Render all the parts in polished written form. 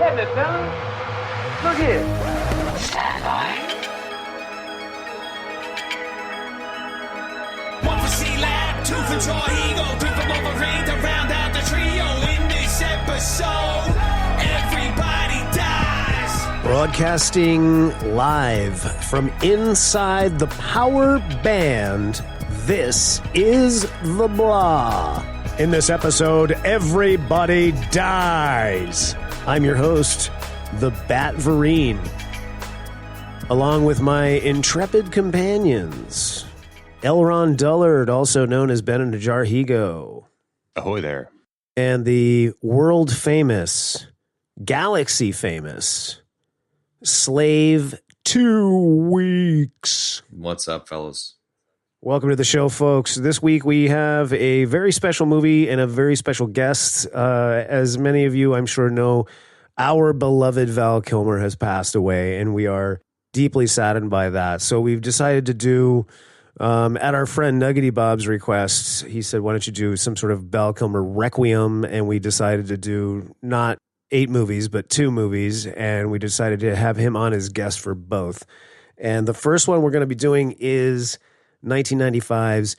at me, fella. Look here. Stand by. One for C-Lab, two for Troy Eagle, three for Wolverine to round out the trio. In this episode, everybody dies. Broadcasting live from inside the power band, this is The Blah. In this episode, everybody dies. I'm your host, the Bat-Vereen, along with my intrepid companions, Elron Dullard, also known as Ben and Jarhigo. Ahoy there. And the world-famous, galaxy-famous Slave 2 Weeks. What's up, fellas? Welcome to the show, folks. This week we have a very special movie and a very special guest. As many of you, I'm sure, know, our beloved Val Kilmer has passed away, and we are deeply saddened by that. So we've decided to do, at our friend Nuggety Bob's request, he said, why don't you do some sort of Val Kilmer Requiem? And we decided to do not 8 movies, but 2 movies, and we decided to have him on as guest for both. And the first one we're going to be doing is 1995's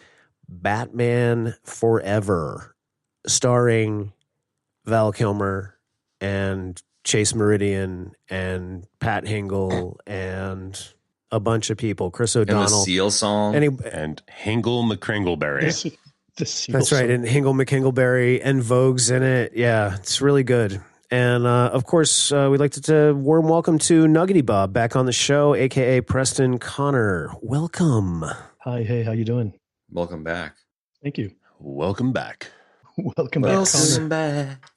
Batman Forever, starring Val Kilmer and Chase Meridian and Pat Hingle and a bunch of people. Chris O'Donnell. And the Seal song. And Hingle McCringleberry. That's right. And Hingle McKingleberry and Vogue's in it. Yeah, it's really good. And, of course, we'd like to warm welcome to Nuggety Bob back on the show, a.k.a. Preston Connor. Welcome. Hi, hey, how you doing? Welcome back. Thank you. Welcome back. Welcome back, Connor. back.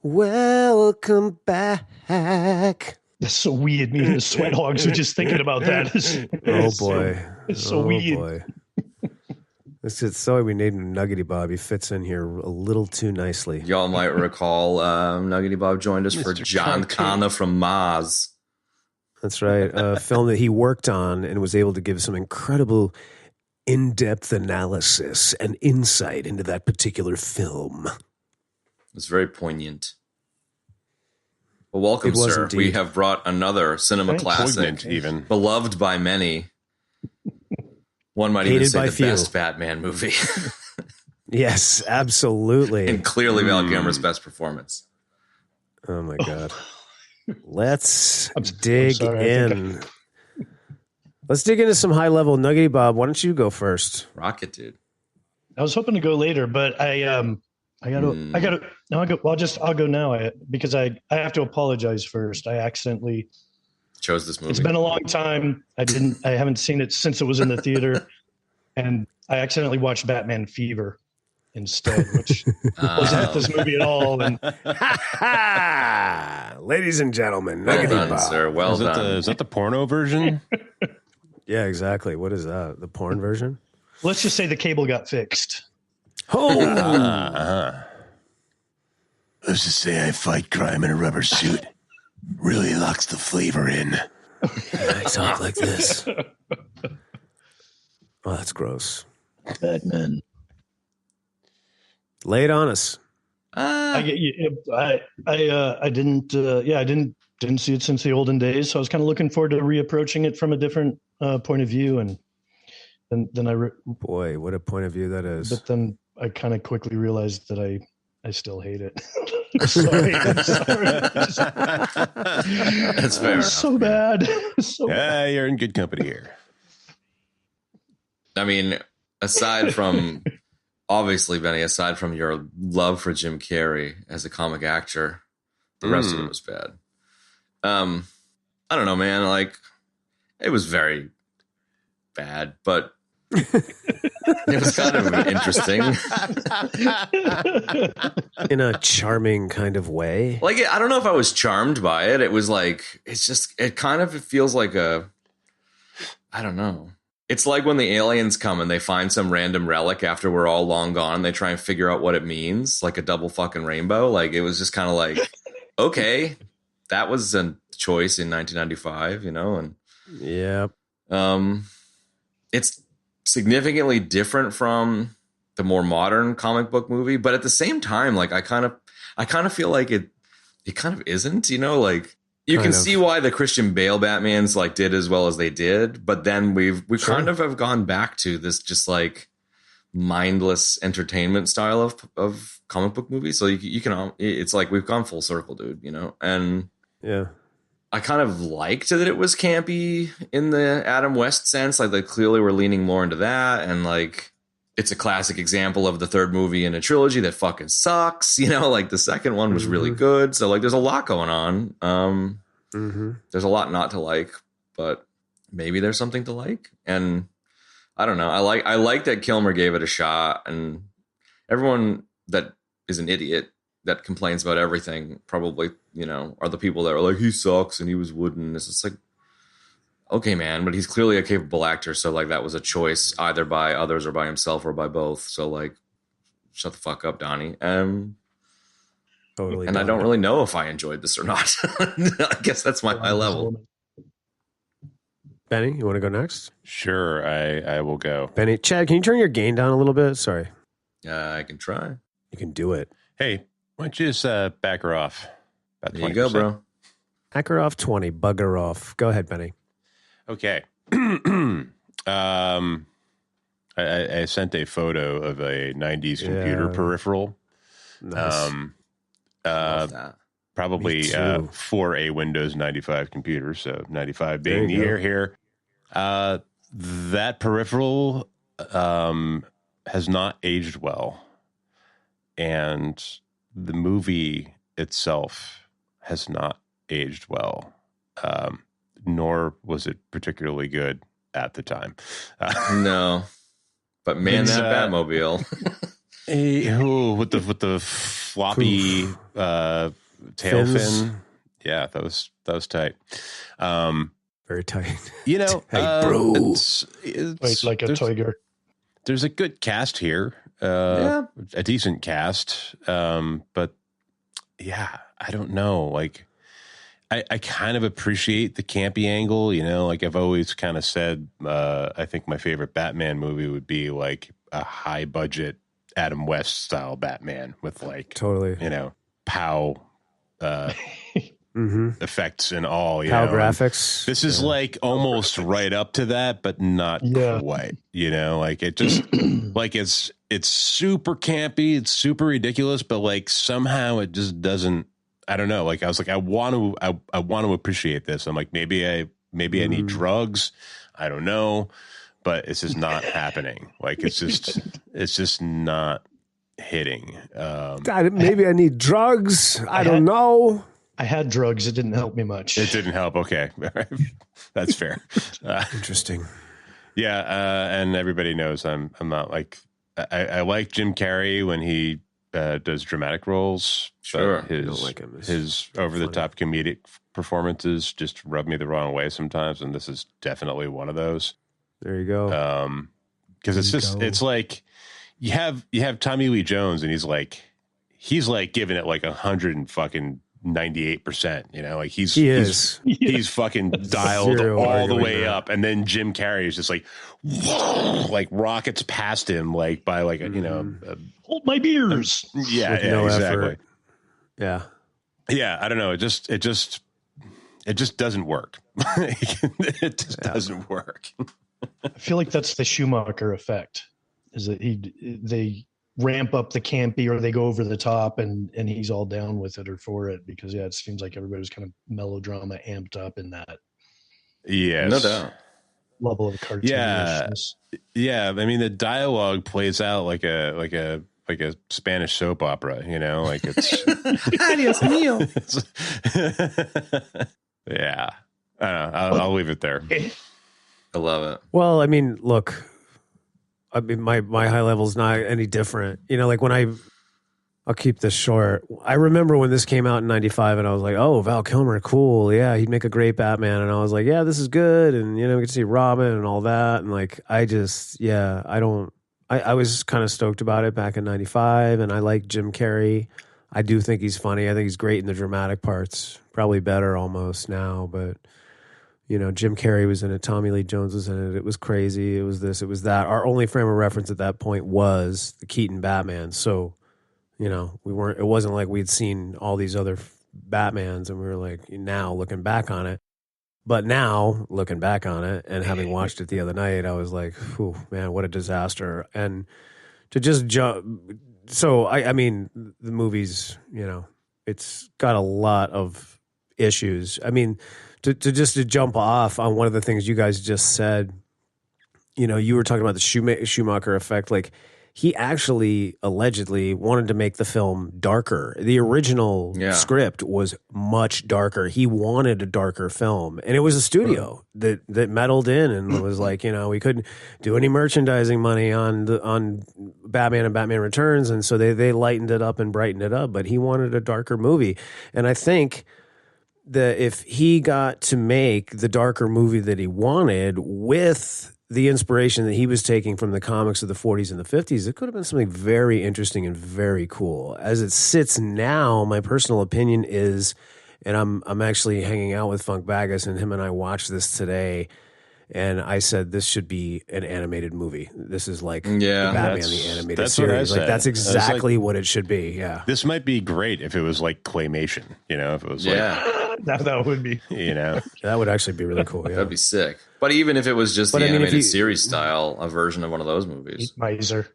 Welcome back. That's so weird. Me and the sweat hogs are just thinking about that. Oh, boy. It's so weird. Boy. It's so we named him Nuggety Bob. He fits in here a little too nicely. Y'all might recall Nuggety Bob joined us for John Connor from Mars. That's right. A film that he worked on and was able to give some incredible in-depth analysis and insight into that particular film. It's very poignant. Well, welcome, It was sir. indeed. We have brought another cinema classic, Poignant, even. beloved by many. One might even Hated say by the few. best Batman movie. Yes, absolutely. And clearly Val Kilmer's best performance. Oh, my God. Let's I'm dig sorry, I think in. Let's dig into some high-level. Nuggety Bob, why don't you go first? Rocket, dude. I was hoping to go later, but I gotta. No, I'll go now. Because I have to apologize first. I accidentally Chose this movie. It's been a long time. I haven't seen it since it was in the theater, and I accidentally watched Batman Fever instead, which wasn't this movie at all. And Ladies and gentlemen, Well Nuggety done, Bob. sir. Well done. Is that the porno version? Yeah, exactly. What is that? The porn version? let's just say the cable got fixed. Oh, Let's just say I fight crime in a rubber suit. Really locks the flavor in. I talk like this. Oh, that's gross. Batman. Lay it on us. I didn't see it since the olden days, so I was kind of looking forward to reapproaching it from a different point of view, and then Boy, what a point of view that is. but then I kind of quickly realized that I still hate it. Sorry. That's fair enough. So bad. So bad. Yeah, you're in good company here. I mean, aside from, obviously, Benny, aside from your love for Jim Carrey as a comic actor, the rest of it was bad. I don't know, man. Like, it was very bad, but it was kind of interesting. In a charming kind of way. Like, I don't know if I was charmed by it. It was like, it kind of feels like I don't know. It's like when the aliens come and they find some random relic after we're all long gone and they try and figure out what it means, like a double fucking rainbow. Like, it was just kind of like, okay, that was a choice in 1995, you know? And Yep. it's significantly different from the more modern comic book movie, but at the same time, like I kind of feel like it he kind of isn't, like you Kind can of. see why the Christian Bale Batmans like did as well as they did, but then we Sure. kind of have gone back to this just like mindless entertainment style of comic book movies. So you can, it's like we've gone full circle, dude, and Yeah. I kind of liked that it was campy in the Adam West sense. Like they clearly were leaning more into that. And like, it's a classic example of the third movie in a trilogy that fucking sucks. Like the second one was really good. So like, there's a lot going on. There's a lot not to like, but maybe there's something to like. And I don't know. I like that Kilmer gave it a shot, and everyone that is an idiot that complains about everything probably, are the people that are like, he sucks and he was wooden. It's just like, okay, man, but he's clearly a capable actor. So like that was a choice either by others or by himself or by both. So like, shut the fuck up, Donnie. Totally. And I don't really know if I enjoyed this or not. I guess that's my high level. Benny, you want to go next? Sure, I will go. Benny, Chad, can you turn your gain down a little bit? Sorry. I can try. You can do it. Hey, why don't you just back her off? About There you go, 20%. bro. Hack her off 20, bug her off. Go ahead, Benny. Okay. I sent a photo of a 90s computer Yeah. peripheral. Nice. Love that. Probably Me too. for a Windows 95 computer, so 95 There being the you go. year here. That peripheral has not aged well, and the movie itself has not aged well, nor was it particularly good at the time. No, but man, It's, that Batmobile. With the floppy tail Fins. fin, yeah, that was tight. Very tight. Hey, bro. it's Wait, like a there's- tiger. There's a good cast here, Yeah. a decent cast, but yeah, I don't know. Like, I kind of appreciate the campy angle, like I've always kind of said, I think my favorite Batman movie would be like a high budget Adam West style Batman with like, Totally. POW effects and all. How and graphics. this is like almost right up to that, but not Yeah. quite. Like it just like it's super campy, it's super ridiculous, but like somehow it just doesn't. I don't know. Like I was like, I want to appreciate this. I'm like, maybe I need drugs. I don't know, but it's just not happening. Like it's just not hitting. God, maybe I need drugs. I don't know. I had drugs. It didn't help me much. It didn't help. Okay, that's fair. Interesting. Yeah, and everybody knows I'm not like I like Jim Carrey when he does dramatic roles. Sure. His, don't like him. It's his over-the-top comedic performances just rub me the wrong way sometimes, and this is definitely one of those. There you go. Because it's There you just go. it's like you have Tommy Lee Jones, and he's like giving it like 198%. Like he is. he's fucking dialed Zero all the arguing way that. up, and then Jim Carrey is just like like rockets past him like by like a Hold my beers. yeah, With yeah, no exactly. effort. Yeah. Yeah, I don't know. It just doesn't work. It just doesn't work. I feel like that's the Schumacher effect. Is that they ramp up the campy or they go over the top and he's all down with it or for it because it seems like everybody's kind of melodrama amped up in that Yes. No doubt. level of cartoonishness. Yeah, I mean the dialogue plays out like a Spanish soap opera, like it's Adios mio. yeah. I don't know. I'll leave it there. I love it. Well, I mean, look, I mean, my high level's not any different. Like when I'll keep this short. I remember when this came out in 95 and I was like, oh, Val Kilmer, cool. Yeah, he'd make a great Batman. And I was like, yeah, this is good. And, we get to see Robin and all that. And like, I was kind of stoked about it back in 95 and I like Jim Carrey. I do think he's funny. I think he's great in the dramatic parts, probably better almost now, but Jim Carrey was in it. Tommy Lee Jones was in it. It was crazy. It was this, it was that. Our only frame of reference at that point was the Keaton Batman. So, it wasn't like we'd seen all these other Batmans, and we were like, now looking back on it. But now looking back on it and having watched it the other night, I was like, "Whew, man, what a disaster!" And to just jump. So I mean, the movie's, it's got a lot of issues. I mean, to jump off on one of the things you guys just said, you were talking about the Schumacher effect. Like, he actually allegedly wanted to make the film darker. The original script was much darker. He wanted a darker film, and it was a studio that meddled in and was like, we couldn't do any merchandising money on Batman and Batman Returns, and so they lightened it up and brightened it up. But he wanted a darker movie, and I think that if he got to make the darker movie that he wanted with the inspiration that he was taking from the comics of the 40s and the 50s, it could have been something very interesting and very cool. As it sits now, my personal opinion is, and I'm actually hanging out with Funk Bagus, and him and I watched this today, and I said this should be an animated movie. This is like Batman the animated series. Like, that's exactly what it should be. Yeah, this might be great if it was like claymation. If it was that would be. That would actually be really cool. Yeah. That'd be sick. But even if it was just the animated series style, a version of one of those movies. Miser.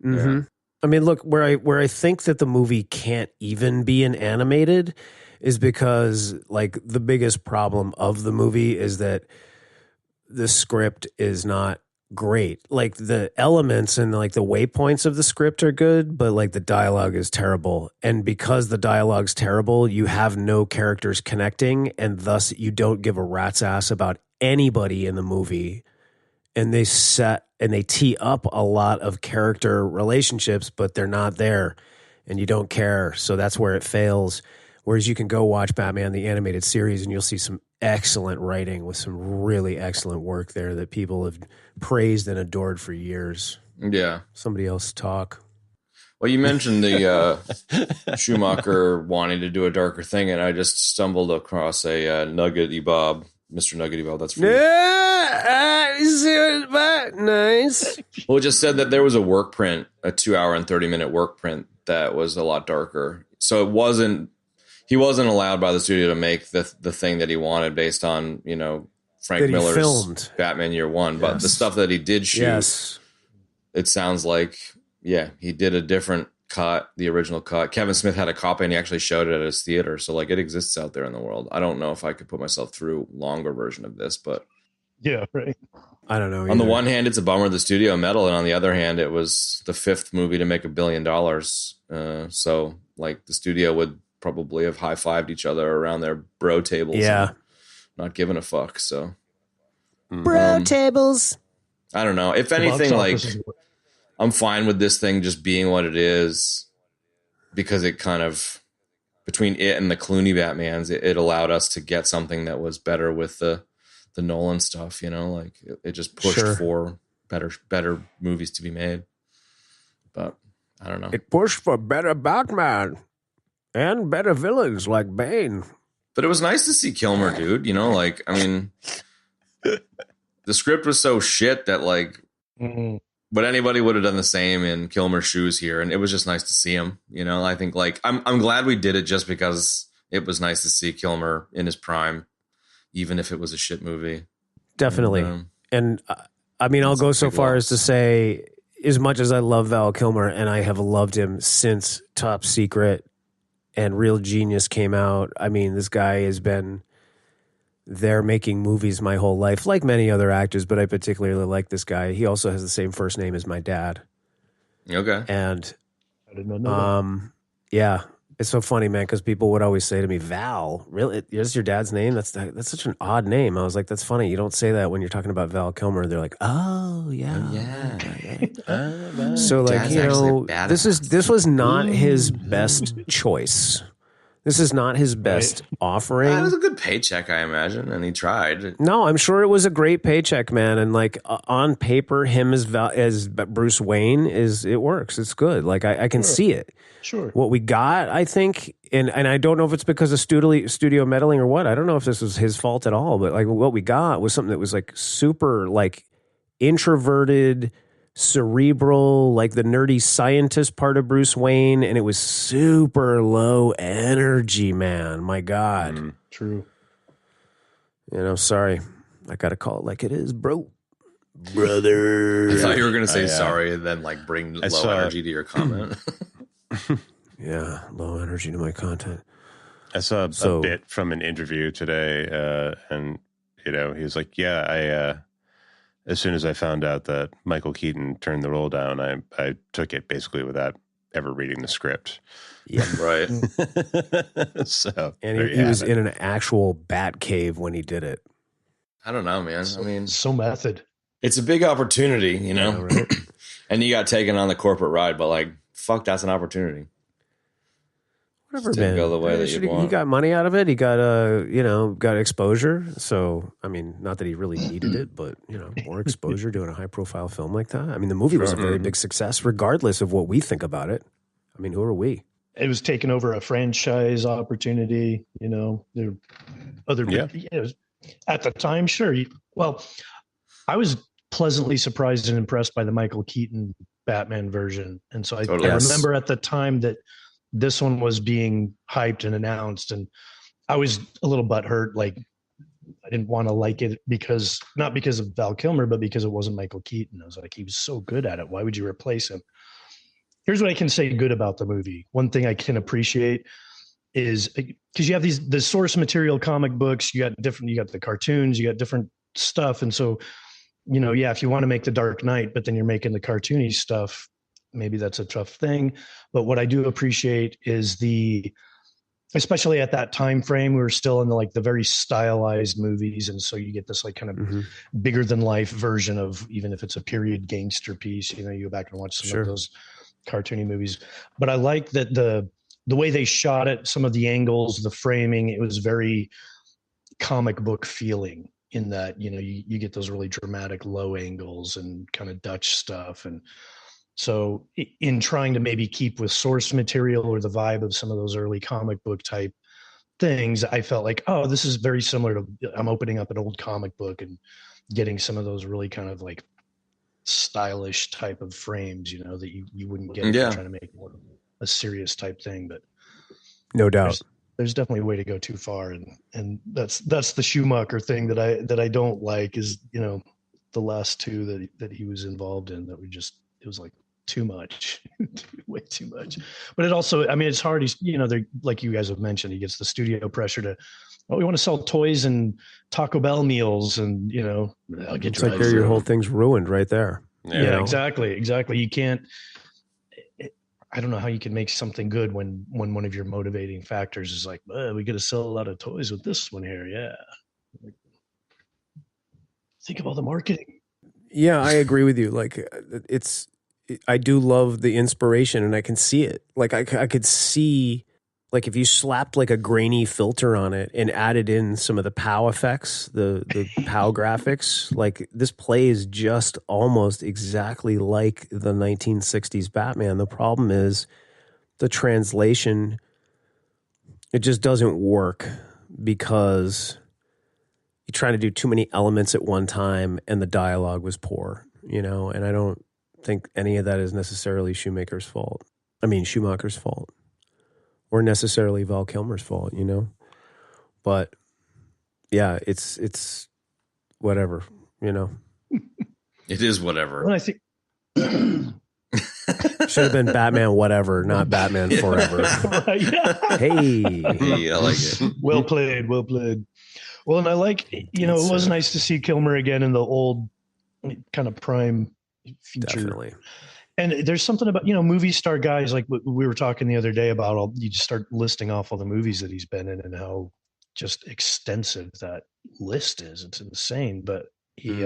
Mm-hmm. Yeah. I mean, look, where I think that the movie can't even be an animated is because, like, the biggest problem of the movie is that the script is not great. Like, the elements and like the waypoints of the script are good, but like the dialogue is terrible. And because the dialogue's terrible, you have no characters connecting, and thus you don't give a rat's ass about anybody in the movie. And they tee up a lot of character relationships, but they're not there, and you don't care. So that's where it fails. Whereas you can go watch Batman the animated series, and you'll see some excellent writing with some really excellent work there that people have praised and adored for years. Yeah. Somebody else talk. Well, you mentioned the Schumacher wanting to do a darker thing, and I just stumbled across a Nuggety Bob, Mr. Nuggety Bob. That's free. Nice. Well, it just said that there was a work print, a 2 hour and 30-minute work print that was a lot darker. So he wasn't allowed by the studio to make the thing that he wanted based on, Frank Miller's filmed Batman Year One. Yes. But the stuff that he did shoot, it sounds like, he did a different cut, the original cut. Kevin Smith had a copy, and he actually showed it at his theater. So, like, it exists out there in the world. I don't know if I could put myself through a longer version of this, but yeah, right. I don't know. On the one hand, it's a bummer the studio meddled, and on the other hand, it was the fifth movie to make $1 billion. So, like, the studio would probably have high-fived each other around their bro tables. Yeah. Not giving a fuck, so. Bro tables. I don't know. If anything, like, I'm fine with this thing just being what it is, because it kind of, between it and the Clooney Batmans, it allowed us to get something that was better with the Nolan stuff, like it just pushed for better movies to be made. But I don't know. It pushed for better Batman and better villains like Bane. But it was nice to see Kilmer, dude. Like, I mean, the script was so shit that, like, but anybody would have done the same in Kilmer's shoes here, and it was just nice to see him. I think, like, I'm glad we did it just because it was nice to see Kilmer in his prime, even if it was a shit movie. Definitely. And I mean, I'll go so far as to say, as much as I love Val Kilmer, and I have loved him since Top Secret and Real Genius came out, I mean, this guy has been there making movies my whole life, like many other actors, but I particularly like this guy. He also has the same first name as my dad. Okay. And I did not know that. Yeah. It's so funny, man, because people would always say to me, Val, really? Is your dad's name? That's such an odd name. I was like, that's funny. You don't say that when you're talking about Val Kilmer. They're like, oh, yeah. So, like, this was not his best choice. This is not his best offering. It was a good paycheck, I imagine, and he tried. No, I'm sure it was a great paycheck, man. And, like, on paper, him as Bruce Wayne, it works. It's good. Like, I can see it. Sure. What we got, I think, and I don't know if it's because of studio meddling or what. I don't know if this was his fault at all, but, like, what we got was something that was, like, super, like, introverted, cerebral, like the nerdy scientist part of Bruce Wayne, and it was super low energy, man. My God. True. Sorry. I got to call it like it is, bro. Brother. I thought you were going to say sorry and then like bring low energy to your comment. Yeah, low energy to my content. I saw a bit from an interview today, and he was like, "Yeah, as soon as I found out that Michael Keaton turned the role down, I took it basically without ever reading the script." Yeah, right. So, and he was in an actual bat cave when he did it. I don't know, man. I mean, so method. It's a big opportunity, right? And you got taken on the corporate ride, but like, fuck, that's an opportunity. Whatever, Didn't man. go the way that you'd want. He got money out of it. He got got exposure. So, I mean, not that he really needed it, but more exposure doing a high profile film like that. I mean, the movie was a very big success, regardless of what we think about it. I mean, who are we? It was taking over a franchise opportunity. There other at the time, sure. I was pleasantly surprised and impressed by the Michael Keaton Batman version, and so I remember at the time that this one was being hyped and announced, and I was a little butthurt. Like, I didn't want to like it not because of Val Kilmer, but because it wasn't Michael Keaton. I was like, he was so good at it. Why would you replace him? Here's what I can say good about the movie. One thing I can appreciate is because you have the source material comic books, you got the cartoons, you got different stuff. And so, if you want to make the Dark Knight, but then you're making the cartoony stuff, maybe that's a tough thing. But what I do appreciate is especially at that time frame, we were still in the very stylized movies. And so you get this like kind of bigger than life version of, even if it's a period gangster piece, you go back and watch some of those cartoony movies. But I like that the way they shot it, some of the angles, the framing, it was very comic book feeling in that, you get those really dramatic low angles and kind of Dutch stuff. And so in trying to maybe keep with source material or the vibe of some of those early comic book type things, I felt like, oh, this is very similar to, I'm opening up an old comic book and getting some of those really kind of like stylish type of frames, that you wouldn't get if you're trying to make more a serious type thing. But no doubt there's definitely a way to go too far, and that's the Schumacher thing that I don't like is the last two that he was involved in that it was like too much, way too much. But it also, I mean, it's hard. He's they're like you guys have mentioned, he gets the studio pressure to, we want to sell toys and Taco Bell meals, and I'll get it's like your whole thing's ruined right there. Yeah, exactly. You can't. I don't know how you can make something good when one of your motivating factors is like, we got to sell a lot of toys with this one here. Yeah. Think of all the marketing. Yeah, I agree with you. Like, I do love the inspiration, and I can see it. Like, I could see, like, if you slapped like a grainy filter on it and added in some of the POW effects, the POW graphics, like this plays just almost exactly like the 1960s Batman. The problem is the translation, it just doesn't work because you're trying to do too many elements at one time and the dialogue was poor, and I don't think any of that is necessarily Schumacher's fault. Or necessarily Val Kilmer's fault, but yeah, it's whatever, It is whatever. Well, I think should have been Batman whatever, not Batman forever. right, yeah. Hey, I like it. Well played. Well, and I like, it was nice to see Kilmer again in the old kind of prime feature. definitely. And there's something about, movie star guys, like we were talking the other day about you just start listing off all the movies that he's been in and how just extensive that list is. It's insane. But he,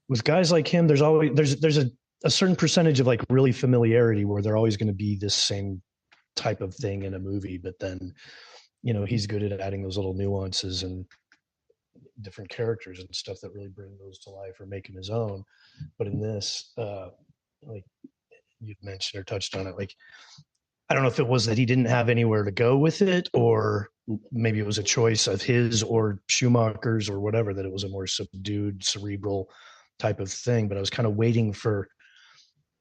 with guys like him, there's always, there's a certain percentage of like really familiarity where they're always going to be this same type of thing in a movie. But then, he's good at adding those little nuances and different characters and stuff that really bring those to life or make him his own. But in this, like you've mentioned or touched on it, like I don't know if it was that he didn't have anywhere to go with it, or maybe it was a choice of his or Schumacher's or whatever, that it was a more subdued, cerebral type of thing, but I was kind of waiting for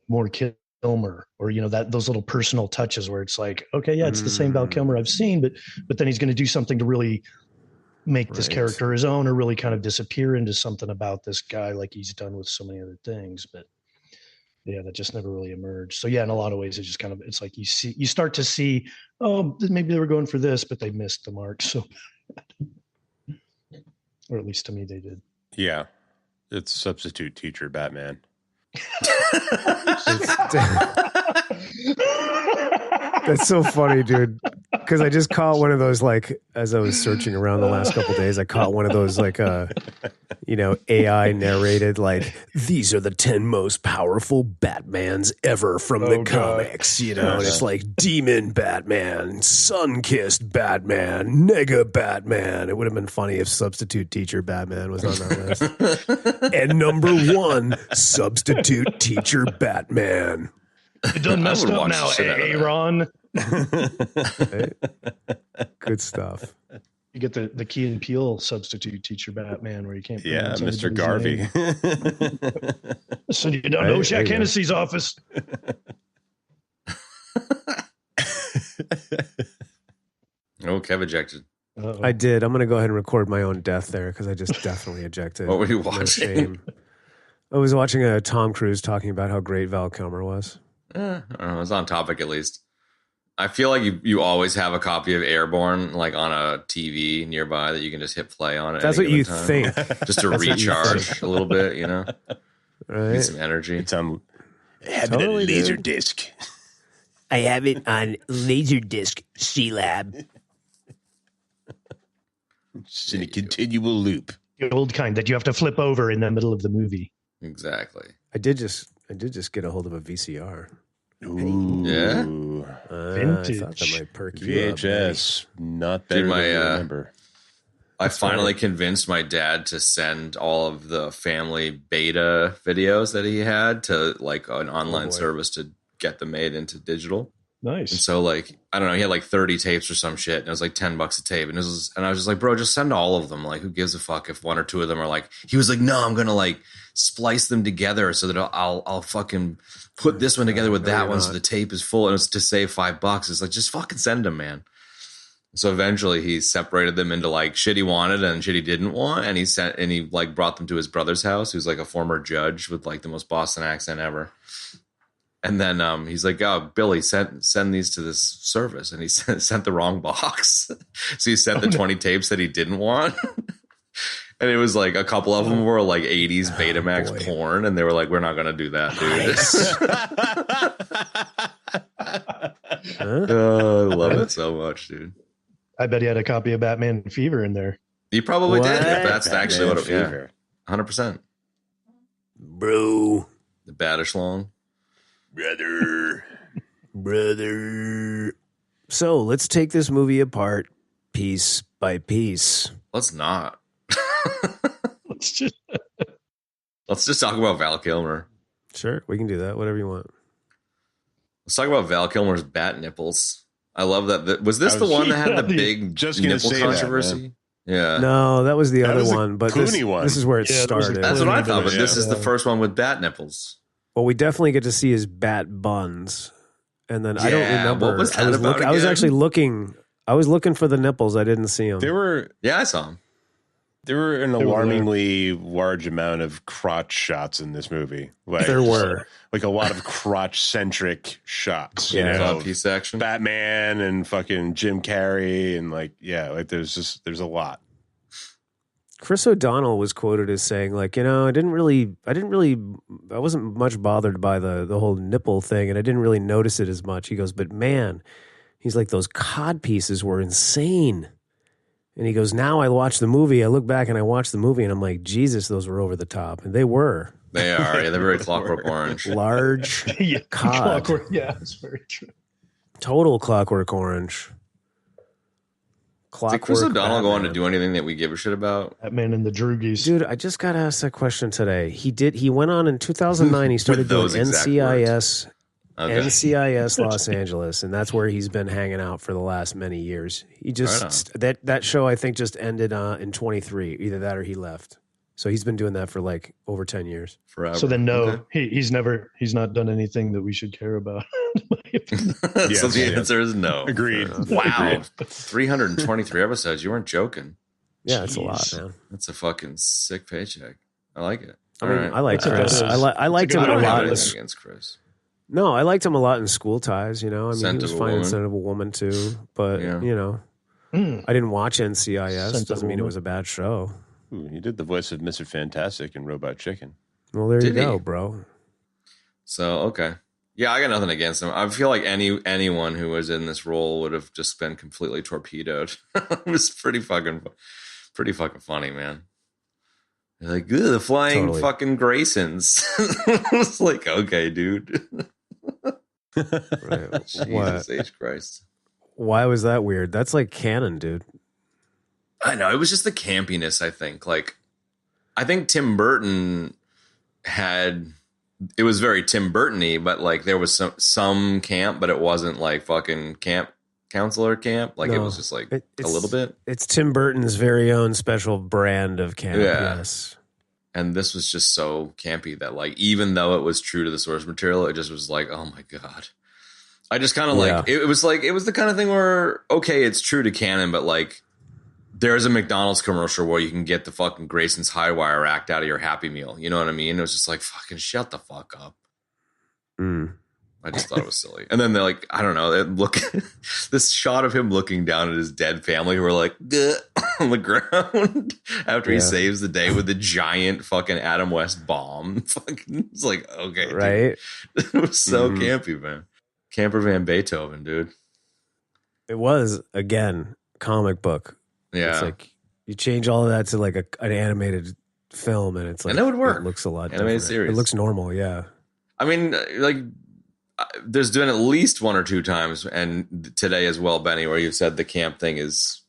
more Kilmer, or that those little personal touches where it's like, okay, yeah, it's the same Val Kilmer I've seen, but then he's going to do something to really make this character his own, or really kind of disappear into something about this guy like he's done with so many other things. But yeah, that just never really emerged. So yeah, in a lot of ways, it's just kind of, it's like you start to see, oh, maybe they were going for this, but they missed the mark. So, or at least to me, they did. Yeah, it's substitute teacher Batman. That's so funny, dude. Because I just caught one of those, like, as I was searching around the last couple of days, I caught one of those, like, AI narrated, like, these are the 10 most powerful Batmans ever from the comics. And it's like Demon Batman, Sun-Kissed Batman, Nega Batman. It would have been funny if Substitute Teacher Batman was on that list. And number 1, Substitute Teacher Batman. It done messed up now, Aaron. Good stuff. You get the Key and Peele Substitute Teacher Batman, where you can't. Yeah, Mr. Garvey. Send you down to Jack Hennessy's office. Oh, Kev ejected. Uh-oh. I did. I'm going to go ahead and record my own death there because I just definitely ejected. What were you No watching? shame. I was watching a Tom Cruise talking about how great Val Kilmer was. I don't know. It's on topic at least. I feel like you always have a copy of Airborne like on a TV nearby that you can just hit play on it. That's what you think. Just to recharge a little bit, Right? Need some energy. It's on. I have Totally, it on laser dude. disc. I have it on Laserdisc C-Lab. It's in a continual loop. The old kind that you have to flip over in the middle of the movie. Exactly. I did just get a hold of a VCR. Ooh. Yeah? Vintage. I thought that might perk you up, VHS. Not better Dude, than you remember. I finally convinced my dad to send all of the family beta videos that he had to like an online service to get them made into digital. Nice. And so like, I don't know, he had like 30 tapes or some shit, and it was like $10 a tape. And I was just like, bro, just send all of them. Like, who gives a fuck if one or two of them are like, he was like, no, I'm gonna like splice them together so that I'll fucking put this one together with that one so the tape is full, and it's to save $5. It's like, just fucking send them, man. So eventually he separated them into like shit he wanted and shit he didn't want, and he like brought them to his brother's house, who's like a former judge with like the most Boston accent ever. And then he's like, oh, Billy, send these to this service. And he sent the wrong box. So he sent the 20 tapes that he didn't want. And it was like a couple of them were like 80s Betamax porn. And they were like, we're not going to do that, dude. Oh, I love it so much, dude. I bet he had a copy of Batman Fever in there. He probably did. That's Batman actually what it Fever. 100%. Bro. The Badish long. Brother. So let's take this movie apart piece by piece. Let's not. Let's just Let's just talk about Val Kilmer. Sure, we can do that. Whatever you want. Let's talk about Val Kilmer's bat nipples. I love that. Was this the one that had the big just gonna nipple say that, controversy? man. Yeah. No, that was the That other was the one. But Clooney one. this is where it Yeah, that was the started. That's what I thought, but Yeah. this is the first one with bat nipples. Well, we definitely get to see his bat buns, and then I don't Yeah, remember. what was that about I was again? actually looking. I was looking for the nipples. I didn't see them. There were Yeah, I saw him. an were alarmingly large amount of crotch shots in this movie. Like, There were. like a lot of crotch centric shots. Yeah. You know, Piece action. Batman and fucking Jim Carrey and like there's a lot. Chris O'Donnell was quoted as saying, like, I wasn't much bothered by the whole nipple thing, and I didn't really notice it as much. He goes, but man, he's like, those cod pieces were insane. And he goes, now I watch the movie, I look back and I watch the movie, and I'm like, Jesus, those were over the top. And they were. They are. Yeah, they're very Clockwork Orange. Large yeah, cod. Clockwork. Yeah, it's very true. Total Clockwork Orange. Did Chris O'Donnell go on to Batman. do anything that we give a shit about? Batman and the Droogies. Dude, I just got asked that question today. He went on in 2009. He started doing those exact NCIS, Okay. NCIS Los Angeles, and that's where he's been hanging out for the last many years. He just Right that show I think just ended in 23. Either that or he left. So he's been doing that for like over 10 years. Forever. So then, no, Okay. he's not done anything that we should care about. in my opinion. So Yes, the yes. answer is no. Agreed. Wow. 323 episodes. You weren't joking. Yeah, it's a lot, Jeez. man. That's a fucking sick paycheck. I like it. I mean, Alright. I liked That's a Chris. good- I liked that's a him good a I don't have lot. anything against Chris. No, I liked him a lot in School Ties. You know, I mean, Scent he was of a fine in Woman. Scent of a Woman too. But Yeah. you know, Mm. I didn't watch NCIS. Scent of Doesn't a mean it Woman. was a bad show. Ooh, he did the voice of Mr. Fantastic in Robot Chicken. Well, there you Did he? go, bro. So okay. Yeah, I got nothing against him. I feel like anyone who was in this role would have just been completely torpedoed. It was pretty fucking funny, man. They're like, "Ugh, the flying Totally. fucking Graysons." I was like, okay, dude. Right. Jesus H. Christ. Why was that weird? That's like canon, dude. I know. It was just the campiness, I think. Like, I think Tim Burton it was very Tim Burton-y, but like there was some camp, but it wasn't like fucking camp counselor camp. Like it No. was just like It's- a little bit. It's Tim Burton's very own special brand of camp. Yeah. Yes. And this was just so campy that like, even though it was true to the source material, it just was like, oh my God. I just kind of like, it was the kind of thing where, okay, it's true to canon, but like there's a McDonald's commercial where you can get the fucking Grayson's High Wire act out of your Happy Meal. You know what I mean? It was just like, fucking shut the fuck up. Mm. I just thought it was silly. And then they're like, I don't know, this shot of him looking down at his dead family who are like on the ground after he Yeah. saves the day with the giant fucking Adam West bomb. Fucking, it's like, okay, dude. Right. It was so Mhm. campy, man. Camper Van Beethoven, dude. It was, again, comic book. Yeah. It's like you change all of that to like an animated film, and it's like And it would work. It looks a lot Animated different. series. It looks normal, yeah. I mean, like, there's been at least one or two times, and today as well, Benny, where you've said the camp thing is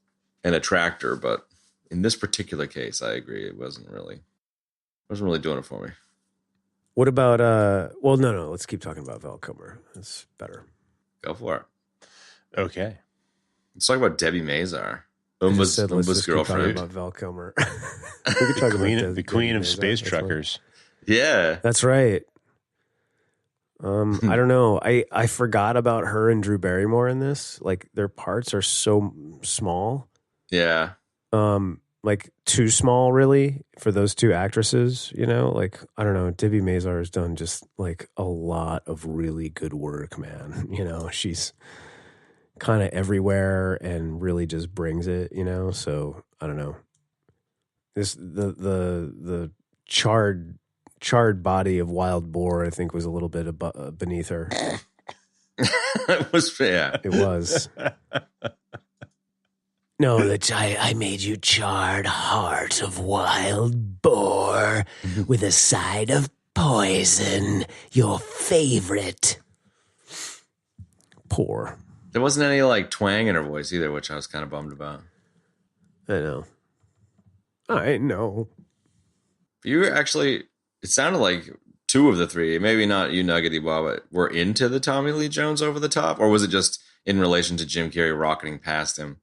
an attractor, but in this particular case, I agree, it wasn't really doing it for me. What about well, no, let's keep talking about Val Kilmer. That's better. Go for it. Okay. Let's talk about Debbie Mazar, I just Umba's said, let's just keep talking girlfriend. about Val Kilmer. We could talk about The queen of Debbie Mazar. space That's truckers. Yeah, That's right. I don't know. I forgot about her and Drew Barrymore in this. Like their parts are so small. yeah. Like too small really for those two actresses, you know? Like I don't know, Debbie Mazar has done just like a lot of really good work, man. You know, she's kind of everywhere and really just brings it, you know? So, I don't know. The charred body of Wild Boar, I think, was a little bit beneath her. It was fair. It was. No, I made you charred heart of wild boar with a side of poison, your favorite. Poor. There wasn't any like twang in her voice either, which I was kind of bummed about. I know. I know. You actually, it sounded like two of the three, maybe not you, Nuggety Bob, but were into the Tommy Lee Jones over the top, or was it just in relation to Jim Carrey rocketing past him?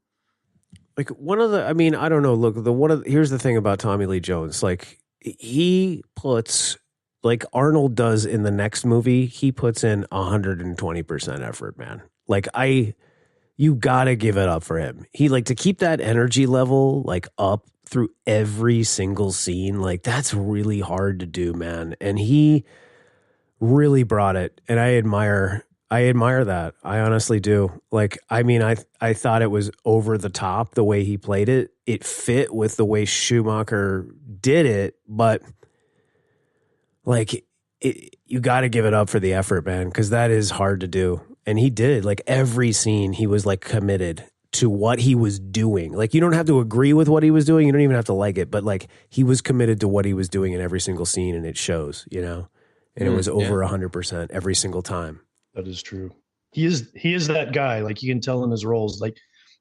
Like I don't know. Look, here's the thing about Tommy Lee Jones. Like he puts, like Arnold does in the next movie, he puts in 120% effort, man. Like you gotta give it up for him. He like to keep that energy level like up through every single scene. Like that's really hard to do, man. And he really brought it. And I admire that. I honestly do. Like, I mean, I thought it was over the top the way he played it. It fit with the way Schumacher did it, but like you got to give it up for the effort, man, because that is hard to do. And he did. Like every scene, he was like committed to what he was doing. Like you don't have to agree with what he was doing. You don't even have to like it, but like he was committed to what he was doing in every single scene, and it shows, you know. And it was over 100% every single time. That is true. He is that guy. Like you can tell in his roles, like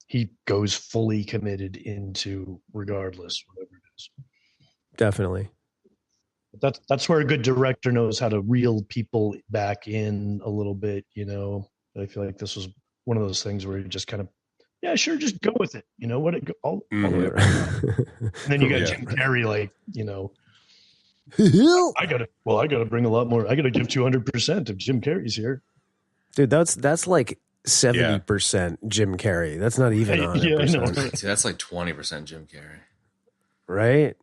he goes fully committed into regardless, whatever it is. Definitely. But that's where a good director knows how to reel people back in a little bit, you know. I feel like this was one of those things where he just kind of yeah, sure, just go with it. You know what? I'll Mhm. and then you got Yeah. Jim Carrey, like, I gotta bring a lot more. I gotta give 200% if Jim Carrey's here. Dude, that's like 70% Jim Carrey. That's not even Right, yeah, I know. 100%. See, that's like 20% Jim Carrey. Right?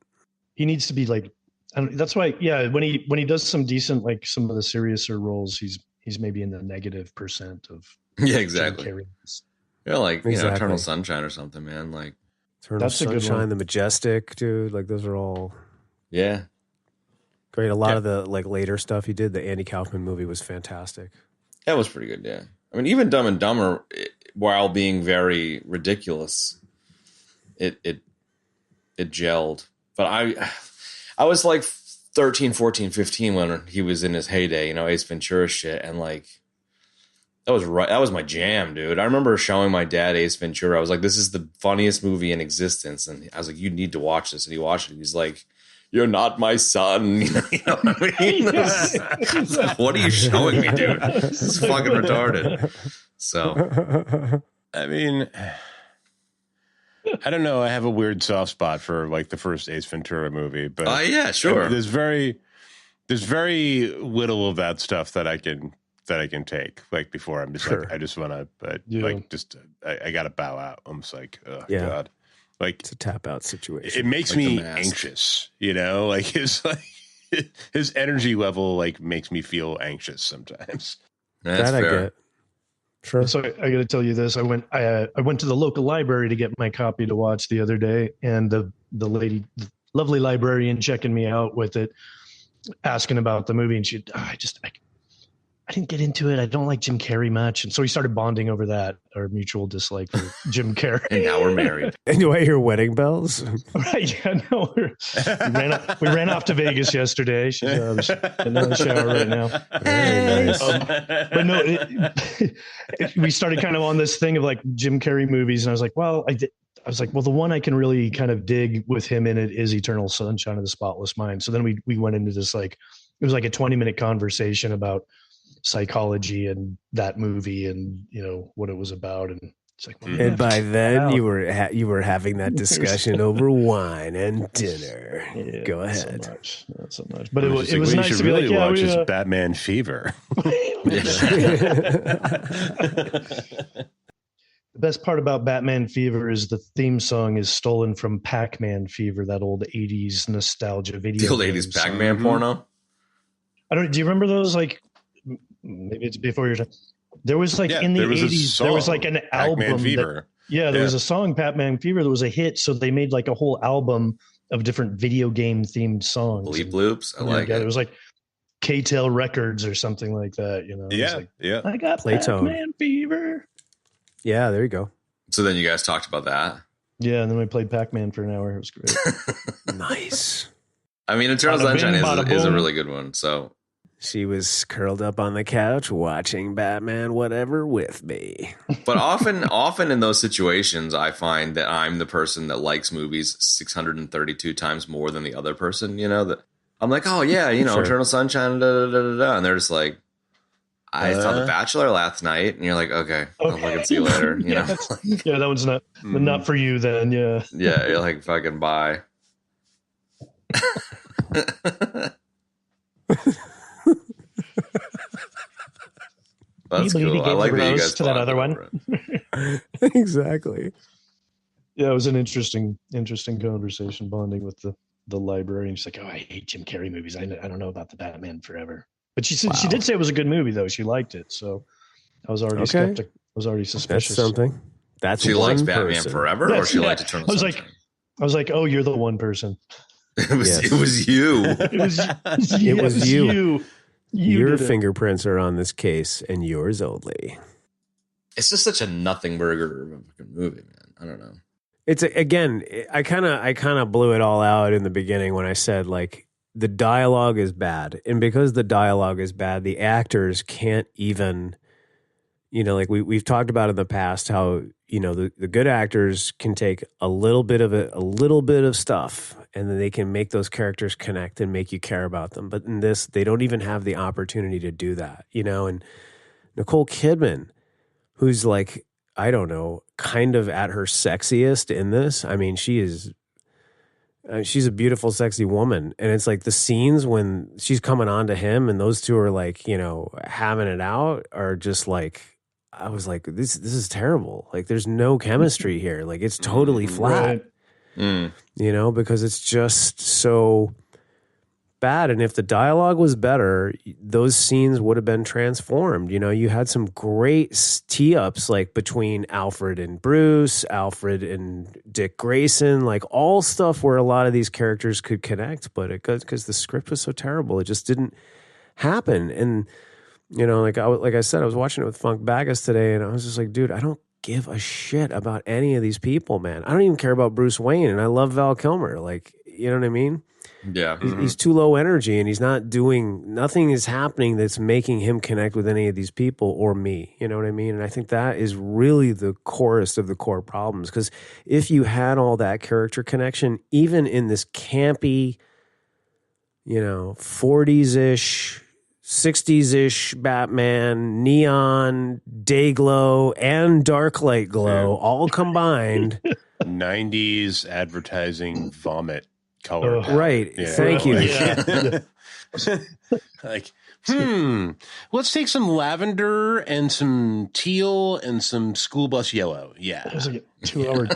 He needs to be like, that's why, yeah. When he does some decent, like some of the seriouser roles, he's maybe in the negative percent of Yeah, Jim exactly. Carrey. Yeah, like Exactly. Eternal Sunshine or something, man. Like, Eternal That's a good Sunshine, one. The Majestic, dude. Like those are all yeah, great. A lot of the like later stuff he did, the Andy Kaufman movie was fantastic. that was pretty good. Yeah, I mean, even Dumb and Dumber, while being very ridiculous, it gelled. But I was like 13, 14, 15 when he was in his heyday, Ace Ventura shit, and like that was my jam, dude. I remember showing my dad Ace Ventura. I was like, this is the funniest movie in existence, and I was like, you need to watch this. And he watched it, and he's like, you're not my son. You know what I mean? I was like, what are you showing me, dude? This is fucking retarded. So I mean, I don't know. I have a weird soft spot for like the first Ace Ventura movie, but yeah, sure. there's very little of that stuff that I can take. Like before, I'm just like, I just want to, like, just I got to bow out. I'm just like, oh God, like It's a tap out situation. it makes Like me The Mask. anxious. Like his energy level like makes me feel anxious sometimes. That's that I fair. get. Sure. So I got to tell you this. I went to the local library to get my copy to watch the other day, and the lady, the lovely librarian, checking me out with it, asking about the movie, and I didn't get into it. I don't like Jim Carrey much, and so we started bonding over that, our mutual dislike for Jim Carrey. And now we're married. And do I hear wedding bells? Right? Yeah, no. We ran off to Vegas yesterday. She's in the shower right now. Very nice. But no, we started kind of on this thing of like Jim Carrey movies, and I was like, well, the one I can really kind of dig with him in it is Eternal Sunshine of the Spotless Mind. So then we went into this, like, it was like a 20-minute conversation about psychology and that movie and what it was about, and it's like, well, And by then wow. you were having that discussion over wine and dinner. Yeah, Go not ahead. not so much, but it I'm was just like, what you nice should to be really like, yeah, watch we, is Batman Fever. The best part about Batman Fever is the theme song is stolen from Pac-Man Fever, that old 80s nostalgia video. The old 80s Pac-Man porno. Do you remember those? Like, maybe it's before your time. There was like in the there was a 80s, there was song, like an Pac-Man album. Fever. There was a song, Pac-Man Fever, that was a hit. So they made like a whole album of different video game themed songs. Bleep loops. I like it. it. It was like K-Tel Records or something like that. Yeah. I got Playtone. Pac-Man Fever. Yeah, there you go. So then you guys talked about that. Yeah, and then we played Pac-Man for an hour. It was great. Nice. I mean, Eternal Bada bing, Sunshine bada is a boom. really good one. So She was curled up on the couch watching Batman whatever with me. but often in those situations, I find that I'm the person that likes movies 632 times more than the other person, that I'm like, oh yeah, Sure. Eternal Sunshine, da, da, da, da, da. And they're just like, I saw The Bachelor last night, and you're like, okay, I'll fucking see you later. You know? Yeah, that one's not for you then. Yeah. Yeah, you're like, fucking bye. That's You believe he cool. I gave like the that you rose guys to that bonded other one? over it. Exactly. Yeah, it was an interesting conversation, bonding with the librarian. She's like, oh, I hate Jim Carrey movies. I don't know about the Batman Forever. But she said she did say it was a good movie, though. She liked it. So I was already skeptic. I was already That's suspicious. something. That's She one likes Batman person. Forever, or she liked Eternal Sunshine? I was like, oh, you're the one person. It was Yes. it was you. It was It was you. You Your did it. fingerprints are on this case and yours only. It's just such a nothing burger of a fucking movie, man. I don't know. It's again, I kind of blew it all out in the beginning when I said like the dialogue is bad. And because the dialogue is bad, the actors can't even, like we've talked about in the past how, the good actors can take a little bit of stuff and then they can make those characters connect and make you care about them. But in this, they don't even have the opportunity to do that, and Nicole Kidman, who's like I don't know, kind of at her sexiest in this. I mean, she's a beautiful, sexy woman. And it's like the scenes when she's coming on to him and those two are like, you know, having it out are just like, I was like, this is terrible. Like there's no chemistry here. Like it's totally flat, you know, because it's just so bad. And if the dialogue was better, those scenes would have been transformed. You know, you had some great tee-ups like between Alfred and Bruce, Alfred and Dick Grayson, like all stuff where a lot of these characters could connect, but because the script was so terrible, it just didn't happen. And you know, like I said, I was watching it with Funk Bagas today, and I was just like, dude, I don't give a shit about any of these people, man. I don't even care about Bruce Wayne, and I love Val Kilmer. Like, you know what I mean? Yeah. He's too low energy, and he's not doing, nothing is happening that's making him connect with any of these people or me. You know what I mean? And I think that is really the chorus of the core problems. Because if you had all that character connection, even in this campy, you know, 40s-ish, 60s-ish Batman, neon, day glow, and dark light glow, all combined. 90s advertising vomit color. Right. Yeah. Thank you. Yeah. Like, let's take some lavender and some teal and some school bus yellow. Yeah. It was like a 2-hour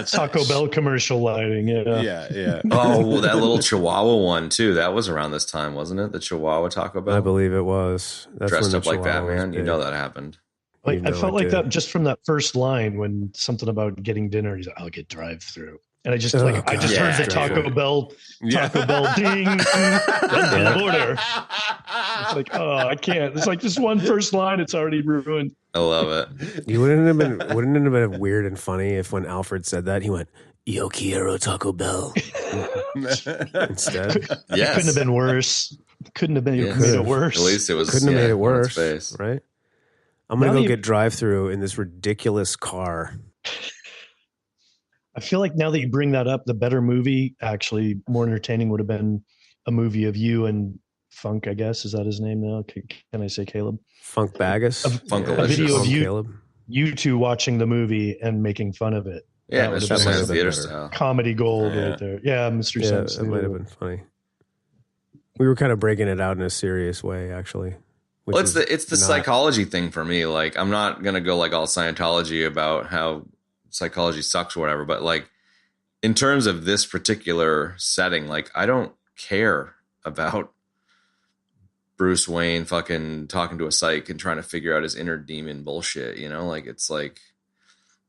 Taco Bell commercial lighting. Yeah. Yeah. Oh, that little Chihuahua one too. That was around this time, wasn't it? The Chihuahua Taco Bell. I believe it was. That's Dressed when up the like Chihuahua was Batman. You big. know that happened. Like, You I know felt it like did. that just from that first line when something about getting dinner. He's like, "I'll get drive-through," and I just Oh, I just God. heard the Taco Bell ding, and order. It's like, oh, I can't. It's like this one first line. It's already ruined. I love it. You wouldn't it have been weird and funny if when Alfred said that he went, "Yo quiero Taco Bell" instead? Yes. Couldn't have been worse. Couldn't have been Yes. made it worse. At least it was. Couldn't have made it on its worse, face. right? I'm gonna Now go that get drive-through in this ridiculous car. I feel like now that you bring that up, the better movie, actually more entertaining, would have been a movie of you and Funk, I guess. Is that his name now? Can I say Caleb? Funk Bagas. Funkalicious. A video of you, Caleb. you two watching the movie and making fun of it. Yeah, That would Mr. have been Science been Theater better. style. comedy gold Yeah. right there. Yeah, Mr. Yeah, Sense. that might have been funny. We were kind of breaking it out in a serious way, actually. which Well, it's is the not- psychology thing for me. Like, I'm not gonna go like all Scientology about how psychology sucks or whatever, but like in terms of this particular setting, like I don't care about Bruce Wayne fucking talking to a psych and trying to figure out his inner demon bullshit. You know, like it's like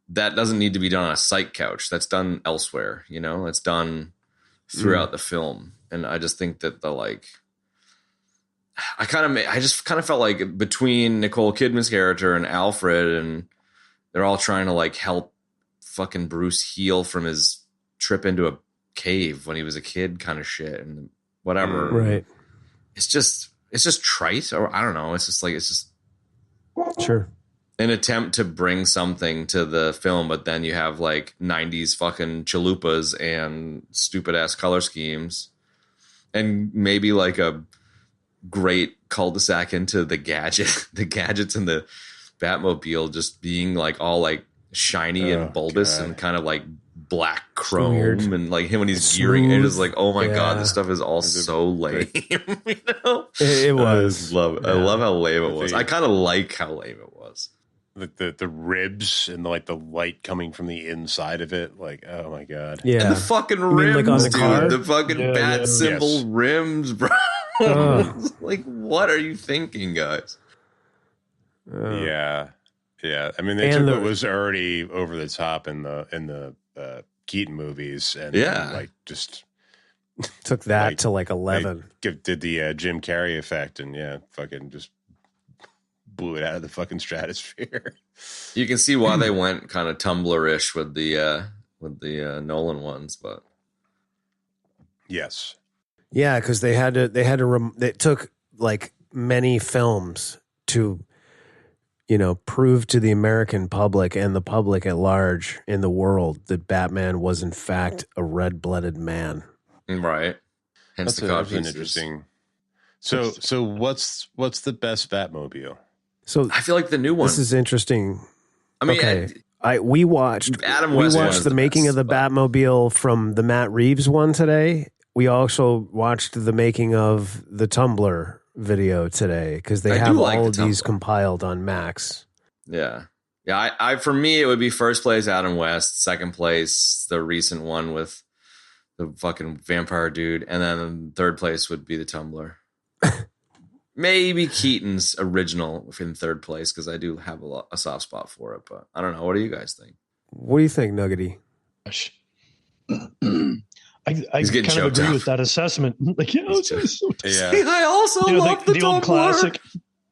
that doesn't need to be done on a psych couch. That's done elsewhere. You know, it's done throughout the film, and I just think that the like. I just kind of felt like between Nicole Kidman's character and Alfred, and they're all trying to like help fucking Bruce heal from his trip into a cave when he was a kid, kind of shit, and whatever. Right. It's just trite, or I don't know. It's just Sure. an attempt to bring something to the film, but then you have like 90s fucking chalupas and stupid ass color schemes, and maybe like a great cul-de-sac into the gadgets in the Batmobile just being like all like shiny and bulbous and kind of like black chrome weird. and like him when he's gearing it is like, oh my god, Yeah. this stuff is all so lame. You know? It was. I love how lame it was. The- I kind of like how lame it was. The ribs and like the light coming from the inside of it, like, oh my god. Yeah. And the fucking mean, rims, like, on the dude. car? The fucking Yeah, bat yeah. symbol Yes. rims, bro. Like, what are you thinking, guys? Yeah. I mean, they And took the- what was already over the top in the Keaton movies, and Yeah. like just Took that like, to like 11. did the Jim Carrey effect, and fucking just blew it out of the fucking stratosphere. You can see why they went kind of Tumblr-ish with the Nolan ones, but Yes. Yeah, because it took like many films to, prove to the American public and the public at large in the world that Batman was in fact a red-blooded man. right. Hence the That's an codpieces. interesting. So what's the best Batmobile? So I feel like the new one. this is interesting. I mean, Okay. We watched Adam West one is the making best, of the but- Batmobile from the Matt Reeves one today. We also watched the making of the Tumblr video today because they I have do like all the of these Tumblr. compiled on Max. Yeah. Yeah, I for me it would be first place Adam West, second place the recent one with the fucking vampire dude, and then third place would be the Tumblr. Maybe Keaton's original in third place because I do have a soft spot for it, but I don't know. What do you guys think? What do you think, Nuggety? Gosh. I He's getting kind of choked agree up. with that assessment. Like, you know, it's just so Yeah. I also you know, love the the old Tumblr. classic.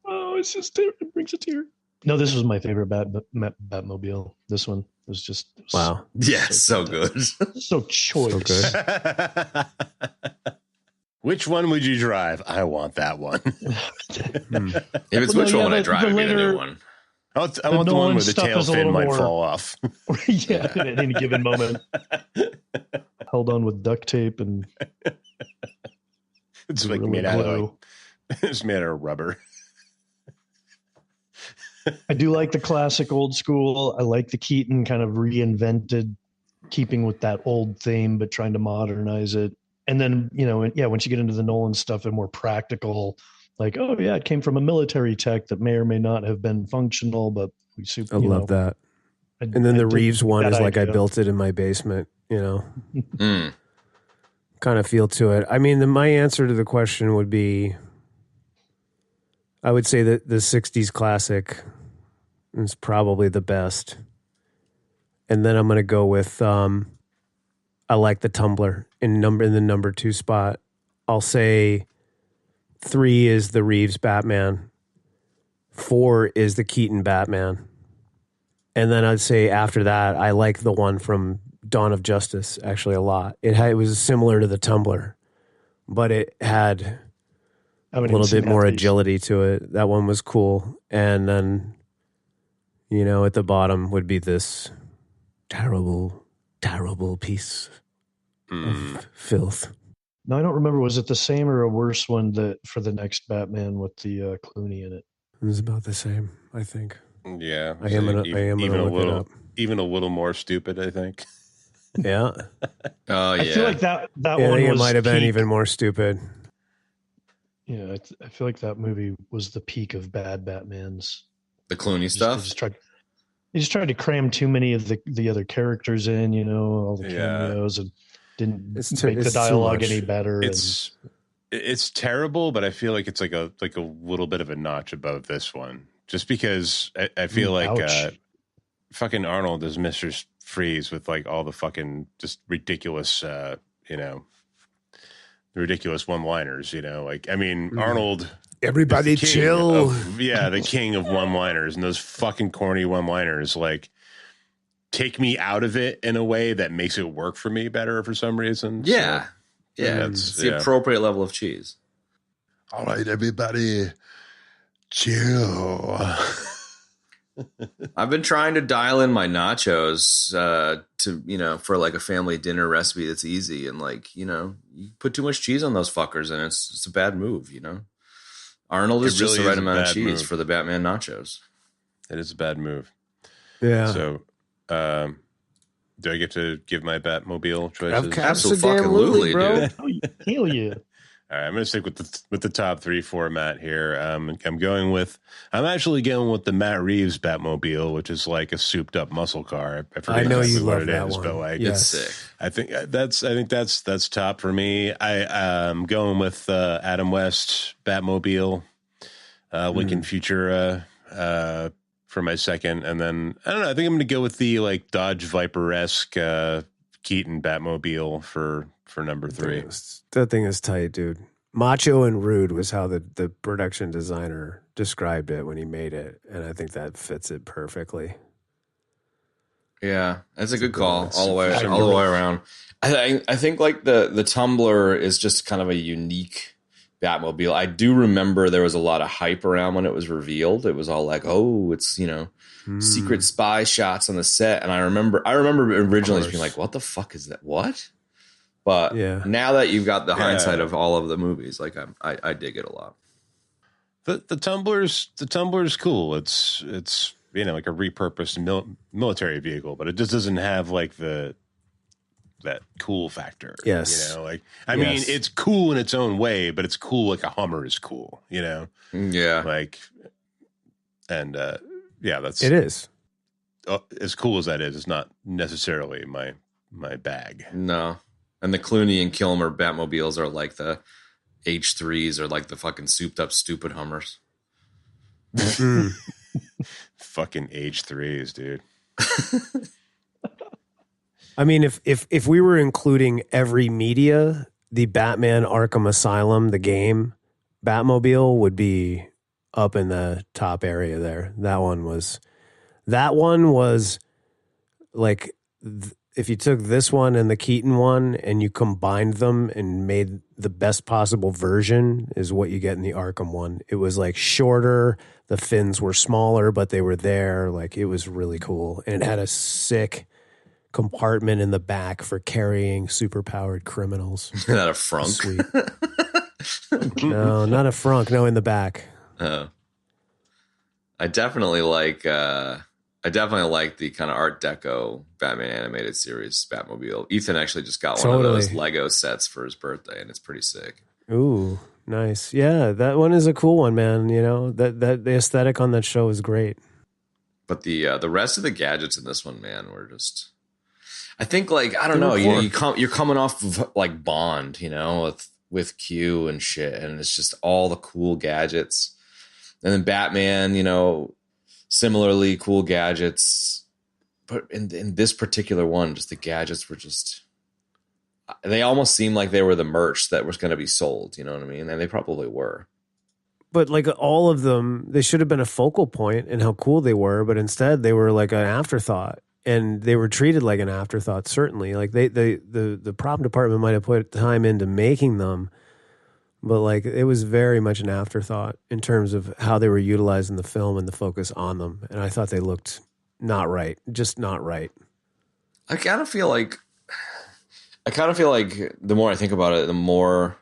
Oh, it's just it brings a tear. No, this was my favorite Batmobile. This one was just Wow. Yeah, so good. so choice. So good. Which one would you drive? I want that one. If it's Well, which no, one would yeah, I the drive, it'd be the later- new one. I want the Nolan one where the stuff tail is a fin little might more- fall off. Yeah, at any given moment. Held on with duct tape and It's like Gorilla made out of Glue. it's made out of rubber. I do like the classic old school. I like the Keaton kind of reinvented, keeping with that old theme, but trying to modernize it. And then, you know, once you get into the Nolan stuff and more practical, like, oh yeah, it came from a military tech that may or may not have been functional, but we super. I love that. I- And then I the dig Reeves one that is like I idea. built it in my basement, you know, Mm. kind of feel to it. I mean, my answer to the question would be, I would say that the 60s classic is probably the best. And then I'm going to go with, I like the Tumblr in the number 2 spot. I'll say 3 is the Reeves Batman. 4 is the Keaton Batman. And then I'd say after that, I like the one from Dawn of Justice actually a lot. It was similar to the Tumblr, but it had I a haven't little even seen bit more that piece. agility to it. That one was cool. And then, you know, at the bottom would be this terrible, terrible piece of filth. No, I don't remember. Was it the same or a worse one that for the next Batman with the Clooney in it? It was about the same, I think. Yeah. I am gonna even a look it little up. even a little more stupid, I think. Yeah. Oh yeah. I feel like that I one think it was might have been peak. even more stupid. Yeah, I feel like that movie was the peak of bad Batmans. The Clooney They stuff. just tried to cram too many of the other characters in, you know, all the Yeah. cameos, and didn't It's too- make the it's too dialogue much. any better. It's terrible, but I feel like it's like a little bit of a notch above this one. Just because I feel like ouch. fucking Arnold is Mr. Freeze with like all the fucking just ridiculous you know, ridiculous one-liners, you know. Like I mean, Arnold Everybody is the king chill. the king of one-liners, and those fucking corny one-liners like take me out of it in a way that makes it work for me better for some reason. Yeah. So, Yeah. that's- It's the yeah. appropriate level of cheese. All right, everybody, chill. I've been trying to dial in my nachos to, you know, for like a family dinner recipe that's easy. And like, you know, you put too much cheese on those fuckers and it's a bad move, you know? Arnold is It just really the right is a amount of bad cheese move. for the Batman nachos. It is a bad move. Yeah. So, do I get to give my Batmobile choices? Absolutely, dude. Oh, hell yeah! All right, I'm going to stick with the top 3 format here. I'm actually going with the Matt Reeves Batmobile, which is like a souped up muscle car. I forget I know exactly you what love it that is, one. but like Yes. It's sick. I think that's top for me. I'm going with Adam West Batmobile, Lincoln Futura for my second, and then I don't know. I think I'm going to go with the like Dodge Viper-esque Keaton Batmobile for number 3. That thing is tight, dude. Macho and rude was how the production designer described it when he made it, and I think that fits it perfectly. Yeah, that's a good call It's all the way around. I think like the Tumbler is just kind of a unique Batmobile. I do remember there was a lot of hype around when it was revealed. It was all like, oh, it's, you know, secret spy shots on the set. And I remember originally just being like, what the fuck is that? What? But Yeah. now that you've got the hindsight of all of the movies, like I dig it a lot. The Tumbler's cool. It's like a repurposed military vehicle, but it just doesn't have like that cool factor. Yes. You know, like, I mean, it's cool in its own way, but it's cool like a Hummer is cool, you know? Yeah. Like, and it is. As cool as that is, it's not necessarily my bag. No. And the Clooney and Kilmer Batmobiles are like the H3s or like the fucking souped up stupid Hummers. Fucking H3s, dude. I mean, if we were including every media, the Batman Arkham Asylum, the game, Batmobile would be up in the top area there. That one was like, if you took this one and the Keaton one and you combined them and made the best possible version is what you get in the Arkham one. It was like shorter. The fins were smaller, but they were there. Like, it was really cool. And it had a sick compartment in the back for carrying superpowered criminals. Not a frunk. Sweet. No, not a frunk. No, in the back. Oh. I definitely like the kind of Art Deco Batman animated series Batmobile. Ethan actually just got one of those Lego sets for his birthday, and it's pretty sick. Ooh, nice. Yeah, that one is a cool one, man. You know, that the aesthetic on that show is great. But the rest of the gadgets in this one, man, were just, I think, like, I don't know, you're coming off of like Bond, you know, with Q and shit, and it's just all the cool gadgets. And then Batman, you know, similarly cool gadgets. But in this particular one, just the gadgets were just, they almost seemed like they were the merch that was going to be sold, you know what I mean? And they probably were. But like all of them, they should have been a focal point in how cool they were, but instead they were like an afterthought. And they were treated like an afterthought, certainly. Like the prop department might have put time into making them, but like it was very much an afterthought in terms of how they were utilized in the film and the focus on them. And I thought they looked not right, just not right. I kind of feel like the more I think about it, the more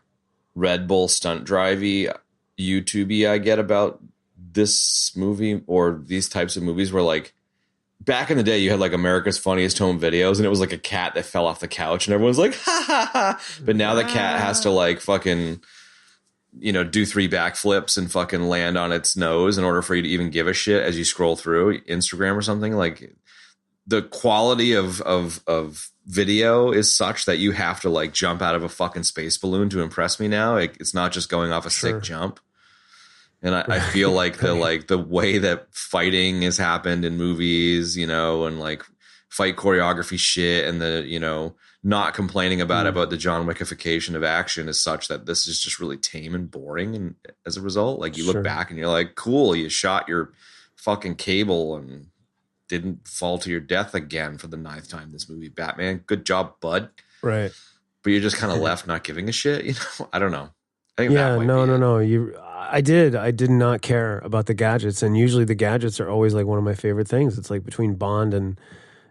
Red Bull stunt drivey, YouTubey I get about this movie or these types of movies where, like, back in the day, you had like America's Funniest Home Videos, and it was like a cat that fell off the couch, and everyone's like, ha ha ha. But now the cat has to like fucking, you know, do 3 backflips and fucking land on its nose in order for you to even give a shit as you scroll through Instagram or something. Like, the quality of video is such that you have to like jump out of a fucking space balloon to impress me now. It's not just going off a sick jump. And I feel like the way that fighting has happened in movies, you know, and like fight choreography shit and the, you know, not complaining about the John Wickification of action is such that this is just really tame and boring. And as a result, like, you look back and you're like, cool, you shot your fucking cable and didn't fall to your death again for the 9th time this movie, Batman. Good job, bud. Right. But you're just kind of left not giving a shit, you know? I don't know. I think no. I did not care about the gadgets, and usually the gadgets are always like one of my favorite things. It's like between Bond and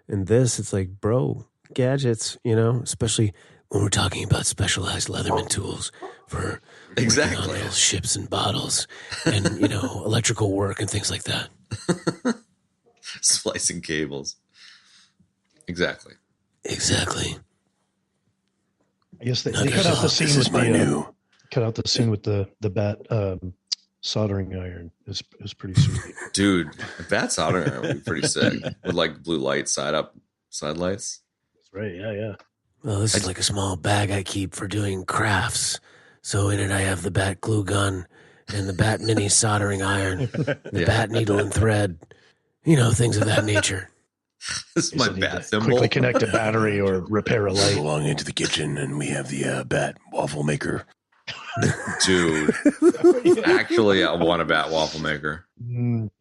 this, it's like, bro, gadgets, you know, especially when we're talking about specialized Leatherman tools for exactly on ships and bottles and, you know, electrical work and things like that. Splicing cables. Exactly. I guess they cut out the scene with cut out the scene with the bat soldering iron. It was pretty sweet. Dude, the bat soldering iron would be pretty sick. With like blue light side lights. That's right, yeah. Well, this is like a small bag I keep for doing crafts. So in it I have the bat glue gun and the bat mini soldering iron, the bat needle and thread, you know, things of that nature. This is my bat symbol. Quickly connect a battery or repair a light. Along into the kitchen, and we have the bat waffle maker. Dude, actually, I want a bat waffle maker.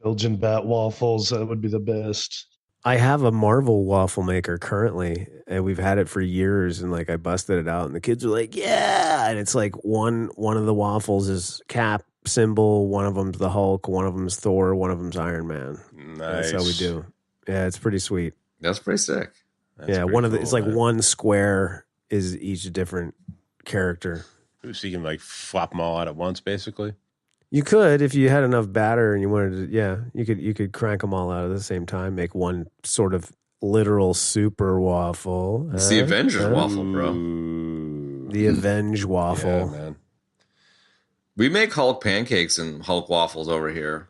Belgian bat waffles, that would be the best. I have a Marvel waffle maker currently, and we've had it for years. And like, I busted it out, and the kids are like, "Yeah!" And it's like one of the waffles is Cap symbol, one of them's the Hulk, one of them's Thor, one of them's Iron Man. Nice. That's how we do. Yeah, it's pretty sweet. That's pretty sick. That's yeah, pretty it's like one square is each different character. So you can like flop them all out at once, basically. You could if you had enough batter and you wanted to. Yeah, you could crank them all out at the same time. Make one sort of literal super waffle. It's the Avengers waffle, bro. The Avenge waffle. Yeah, man. We make Hulk pancakes and Hulk waffles over here,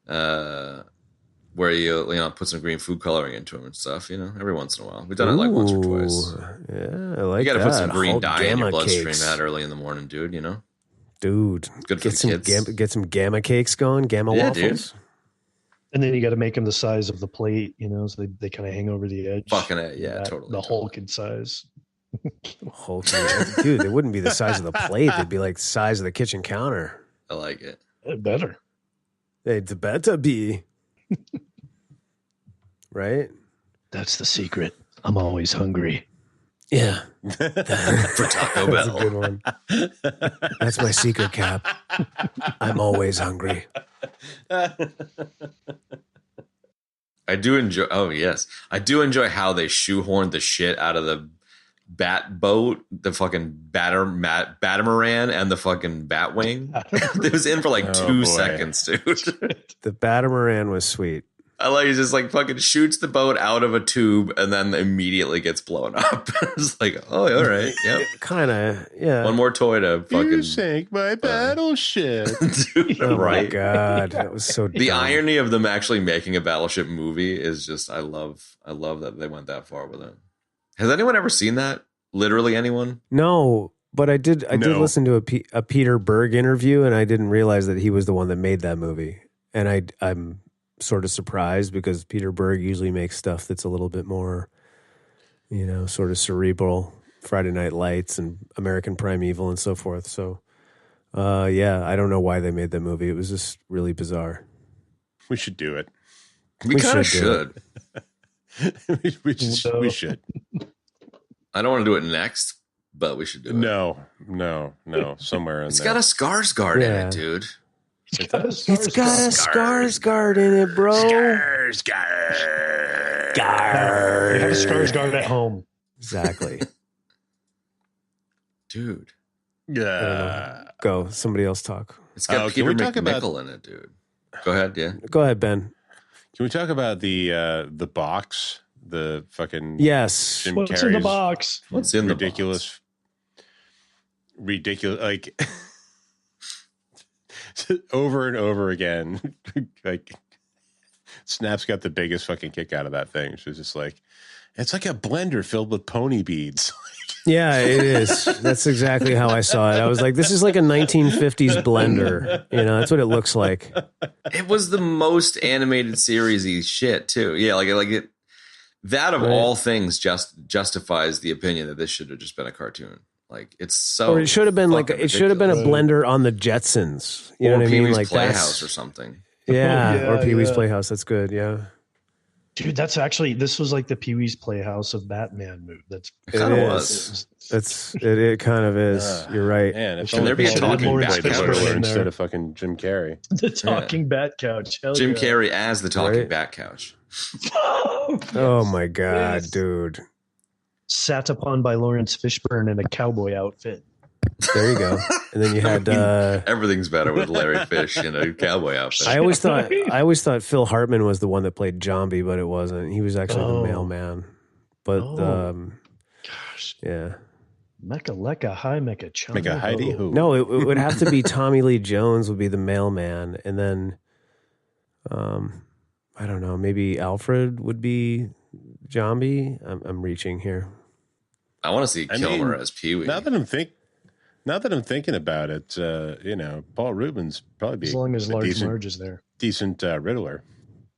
where you put some green food coloring into them and stuff. Every once in a while. We've done it like once or twice. Yeah, I like You got to that. put some green Hulk dye in your gamma bloodstream cakes. that early in the morning, dude. Dude, It's good for get the some kids. get some gamma cakes going. Gamma Yeah, waffles. And then you got to make them the size of the plate, so they kind of hang over the edge. Fucking it, yeah, totally. The Hulk in size. Hulk, dude, they wouldn't be the size of the plate. They'd be like the size of the kitchen counter. I like it. Better. They'd better be. Right? That's the secret. I'm always hungry. Yeah. For Taco That's a Bell. good one. That's my secret, Cap. I'm always hungry. I do enjoy. Oh yes, I do enjoy how they shoehorned the shit out of the bat boat, the fucking Batamaran, and the fucking Batwing. It was in for like 2 boy. seconds, dude. The Batamaran was sweet. I like he just like fucking shoots the boat out of a tube and then immediately gets blown up. It's like, oh, all right, yep. Kind of, yeah. One more toy to fucking. You sank my battleship. Dude, Oh right? my God. That was so The dumb. irony of them actually making a Battleship movie is just I love that they went that far with it. Has anyone ever seen that? Literally anyone? No, but I did No. listen to a Peter Berg interview, and I didn't realize that he was the one that made that movie. And I'm sort of surprised because Peter Berg usually makes stuff that's a little bit more, sort of cerebral. Friday Night Lights and American Primeval and so forth. So, yeah, I don't know why they made that movie. It was just really bizarre. We should do it. We kind of should do should. we should. I don't want to do it next, but we should do it. No. Somewhere in It's there. got a Skarsgård in Yeah. it, dude. It's got a It's got a Skarsgård in it, bro. You have a Skarsgård at home. Exactly. Dude. Yeah. Go. Somebody else talk. It's got Can Peter we talk about- McNichol in it, dude. Go ahead, yeah. Go ahead, Ben. Can we talk about the box? The fucking Yes. Jim What's in the Carrey's box? What's in the ridiculous, like over and over again. Like Snap's got the biggest fucking kick out of that thing. She's just like, it's like a blender filled with pony beads. Yeah, it is. That's exactly how I saw it. I was like, this is like a 1950s blender. That's what it looks like. It was the most animated series-y shit, too. Yeah, like it. That of Right. all things justifies the opinion that this should have just been a cartoon. Like it's so. Or it should have been like fucking it should have been a ridiculous. blender on the Jetsons. You know Or what I mean? Pee-wee's Like Playhouse or something. Yeah, Yeah, or Pee Wee's yeah. Playhouse. That's good. Yeah, Dude, this was like the Pee Wee's Playhouse of Batman movie. That's It kind of is. was. it kind of is. You're right. Man, if Should there be a only talking Paul bat played the couch Riddler in instead there? of fucking Jim Carrey. the talking bat couch. Hell Jim yeah. Carrey as the talking Right. bat couch. Oh my God, Yes. dude. Sat upon by Lawrence Fishburne in a cowboy outfit. There you go. And then you had. Everything's better with Larry Fish in a cowboy outfit. I always thought Phil Hartman was the one that played Zombie, but it wasn't. He was actually Oh. the mailman. But Oh. Gosh. yeah, Mecca Lecca Hi Mecca Chana Make a Heidi Ho. who? no, it would have to be Tommy Lee Jones would be the mailman, and then, I don't know, maybe Alfred would be Zombie. I'm reaching here. I want to see I Kilmer mean, as Pee-wee. Now that I'm thinking about it, Paul Rubens probably be As long as a Large Marge is there. decent Riddler.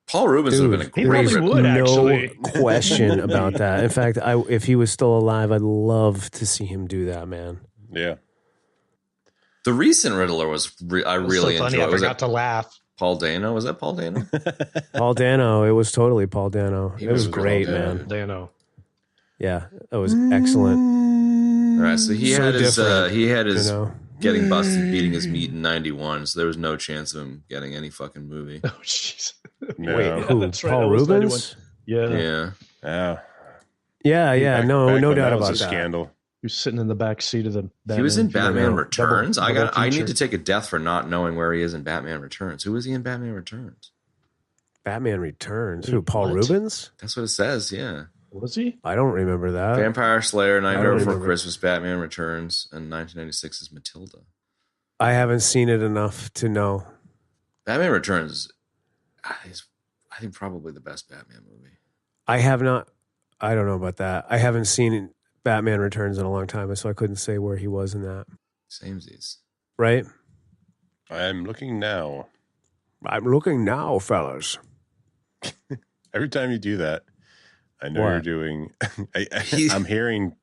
Paul Rubens would have been a He great probably Riddler. would, no actually. question about that. In fact, if he was still alive, I'd love to see him do that, man. Yeah. The recent Riddler was I It was really so funny. enjoyed. I Was forgot it to laugh. Paul Dano? Was that Paul Dano? Paul Dano, it was totally Paul Dano. He It was was great, well man. done. Dano. Yeah, that was excellent. All right, so he So had his different, his You know, getting busted beating his meat in 91, so there was no chance of him getting any fucking movie. Oh, jeez. No. wait, who? that's right, Paul that was Rubens? Yeah. Yeah. Yeah, Back no when doubt that about was a that. scandal. He was sitting in the back seat of the Batman. He was in Batman Returns. Double I need feature. to take a death for not knowing where he is in Batman Returns. Who was he in Batman Returns? Batman Returns. Wait, Who? Paul what? Rubens? That's what it says. Yeah. Was he? I don't remember that. Vampire Slayer, I Nightmare don't Before remember. Christmas, Batman Returns, and 1996 is Matilda. I haven't seen it enough to know. Batman Returns is, I think, probably the best Batman movie. I have not. I don't know about that. I haven't seen Batman Returns in a long time, so I couldn't say where he was in that. Samesies. Right? I'm looking now. I'm looking now, fellas. Every time you do that, I know What? you're doing. I'm hearing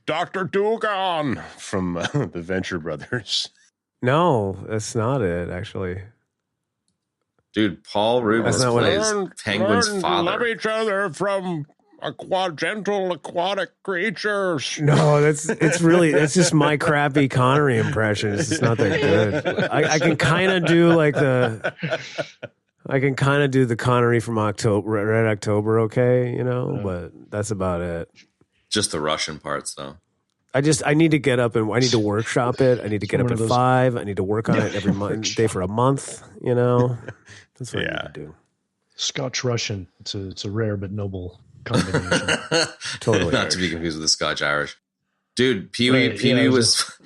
Dr. Dugan from the Venture Brothers. No, that's not it, actually. Dude, Paul Rubens That's not what it plays Penguin's Love father. each other from gentle aquatic creatures. No, it's really it's just my crappy Connery impressions. It's not that good. I can kind of do like the Connery from Red October, okay, but that's about it. Just the Russian parts, though. I need to get up and I need to workshop it. I need to get up One at of those- 5. I need to work on it every day for a month. That's what I Yeah. need to do. Scotch Russian. It's a rare but noble combination. Totally. Not to be confused with the Scotch Irish. Dude, Pee Wee Right, yeah, was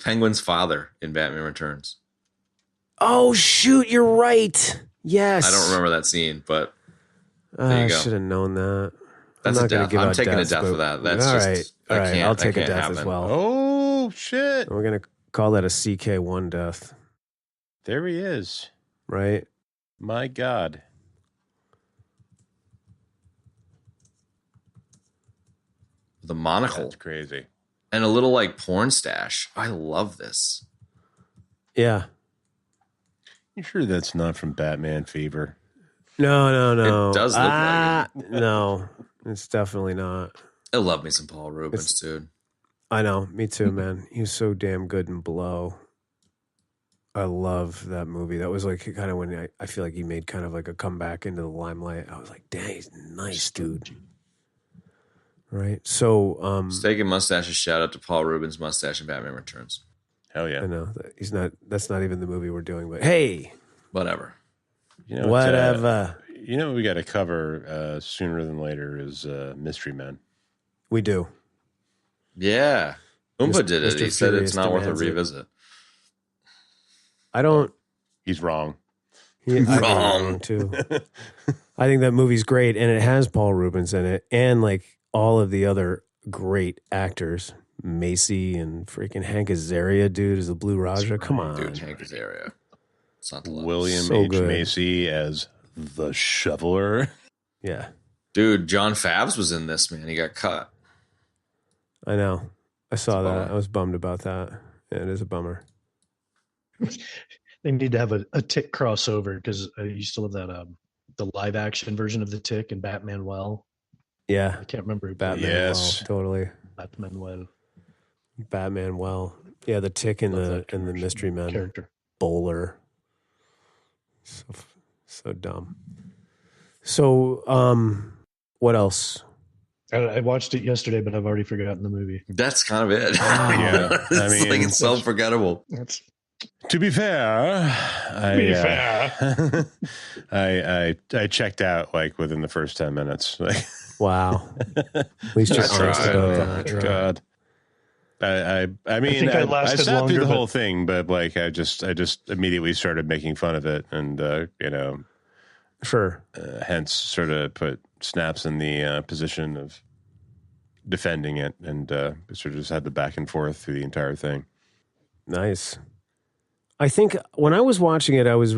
Penguin's father in Batman Returns. Oh shoot, you're right. Yes. I don't remember that scene, but I you go. should have known that. that's I'm a not gonna death. give I'm out taking deaths, a death but- for that. That's all just right. I All right, can't- I'll that take a can't death happen. as well. Oh, shit. We're gonna call that a CK1 death, There he is. right? My God. The monocle That's crazy. and a little like porn stash. I love this. Yeah. You sure that's not from Batman Fever? No. It does look like No, it's definitely not. I love me some Paul Rubens, dude. I know, me too, man. He was so damn good in Blow. I love that movie. That was like kind of when I feel like he made kind of like a comeback into the limelight. I was like, dang, he's nice, dude. Right. So, Steak and mustaches. Shout out to Paul Rubens' mustache in Batman Returns. Hell yeah. I know he's not. That's not even the movie we're doing. But hey, Whatever. You know, whatever you know what we got to cover sooner than later is Mystery Men. we do. Yeah. Oompa did it. Mr. He said Furious it's not worth a demands it. revisit. I don't. He's wrong. I think I'm Wrong. too. I think that movie's great, and it has Paul Rubens in it, and like all of the other great actors, Macy and freaking Hank Azaria, dude, is the Blue Raja. Come on, Dude, Hank Azaria. It's not the love. William So H. good. Macy as the Shoveler. Yeah, Dude, John Favs was in this, man. He got cut. I know. I saw It's a that. bummer. I was bummed about that. Yeah, it is a bummer. They need to have a Tick crossover because you still have that the live action version of the Tick and Batman Well. Yeah, I can't remember who Batman. played Yes. Well, totally. Batman Well Batman. Well, yeah, the Tick and Love the that commercial Mystery Men character. bowler. So dumb. So, what else? I watched it yesterday, but I've already forgotten the movie. That's kind of it. Yeah, I it's mean, like it's so forgettable. That's To be fair, I checked out like within the first 10 minutes. Like, Wow. At least you're I tried. honest about that. God. I mean, think I I lasted sat through longer, the but- whole thing, but like, I just immediately started making fun of it, and Sure. hence sort of put Snaps in the position of defending it, and sort of just had the back and forth through the entire thing. Nice. I think when I was watching it, I was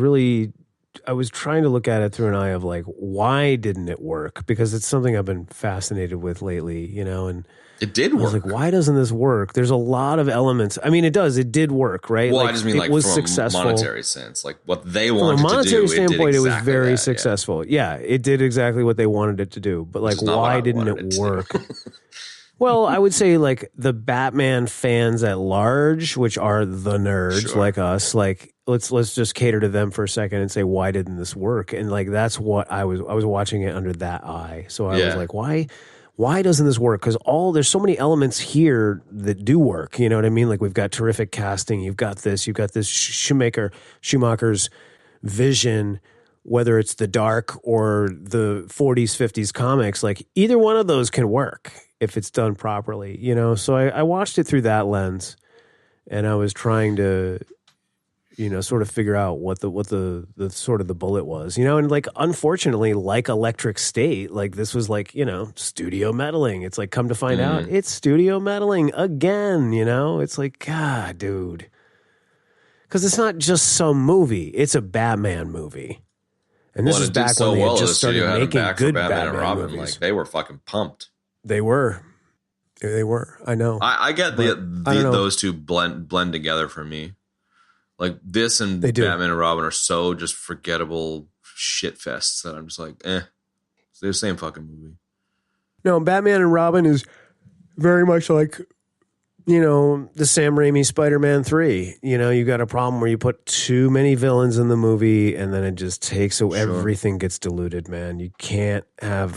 trying to look at it through an eye of like, why didn't it work? Because it's something I've been fascinated with lately, and It did I was work. like, why doesn't this work? There's a lot of elements. I mean, it does. It did work, right? Well, I just mean it like was from successful. a monetary sense, like what they From a wanted to do. monetary standpoint, it was exactly very that, yeah. successful. Yeah, it did exactly what they wanted it to do. But like, is not what why I didn't wanted it it to. work? Well, I would say like the Batman fans at large, which are the nerds Sure. like us, like let's just cater to them for a second and say, why didn't this work? And like that's what I was watching it under that eye. So I Yeah. was like, why why doesn't this work? Because there's so many elements here that do work. You know what I mean? Like we've got terrific casting. You've got this Schumacher's vision, whether it's the dark or the 40s, 50s comics, like either one of those can work if it's done properly, you know? So I watched it through that lens, and I was trying to, you know, sort of figure out what the sort of the bullet was, you know? And like, unfortunately, like Electric State, like this was like, you know, studio meddling. It's like, come to find out, it's studio meddling again, you know? It's like, God, dude. Because it's not just some movie. It's a Batman movie. And this is back when they had just started making good Batman and Robin movies. Like, they were fucking pumped. They were. I know. I get those two blend together for me. Like this and Batman and Robin are so just forgettable shit fests that I'm just like, it's the same fucking movie. No, Batman and Robin is very much like, you know, the Sam Raimi Spider-Man 3. You know, you got a problem where you put too many villains in the movie and then it just takes, so everything gets diluted, man. You can't have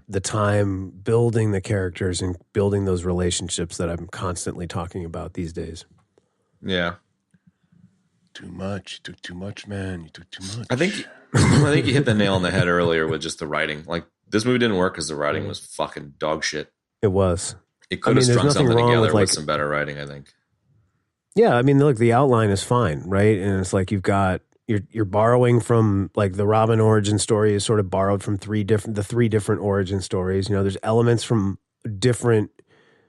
the time building the characters and building those relationships that I'm constantly talking about these days. Yeah. Too much. You took too much, man. You took too much. I think you hit the nail on the head earlier with just the writing. Like, this movie didn't work because the writing was fucking dog shit. It was. It could have strung something together with some better writing, I think. Yeah, I mean, look, the outline is fine, right? And it's like you're borrowing from, like, the Robin origin story is sort of borrowed from the three different origin stories. You know, there's elements from different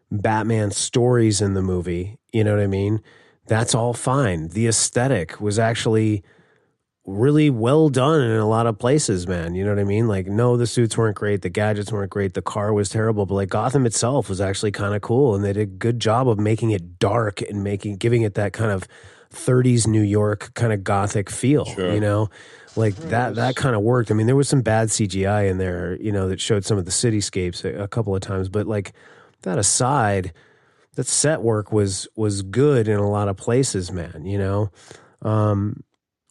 Batman stories in the movie. You know what I mean? That's all fine. The aesthetic was actually really well done in a lot of places, man. You know what I mean? Like, no, the suits weren't great. The gadgets weren't great. The car was terrible. But like Gotham itself was actually kind of cool. And they did a good job of making it dark and giving it that kind of 30s New York kind of gothic feel, you know? Like that kind of worked. I mean, there was some bad CGI in there, you know, that showed some of the cityscapes a couple of times. But like that aside, that set work was good in a lot of places, man, you know?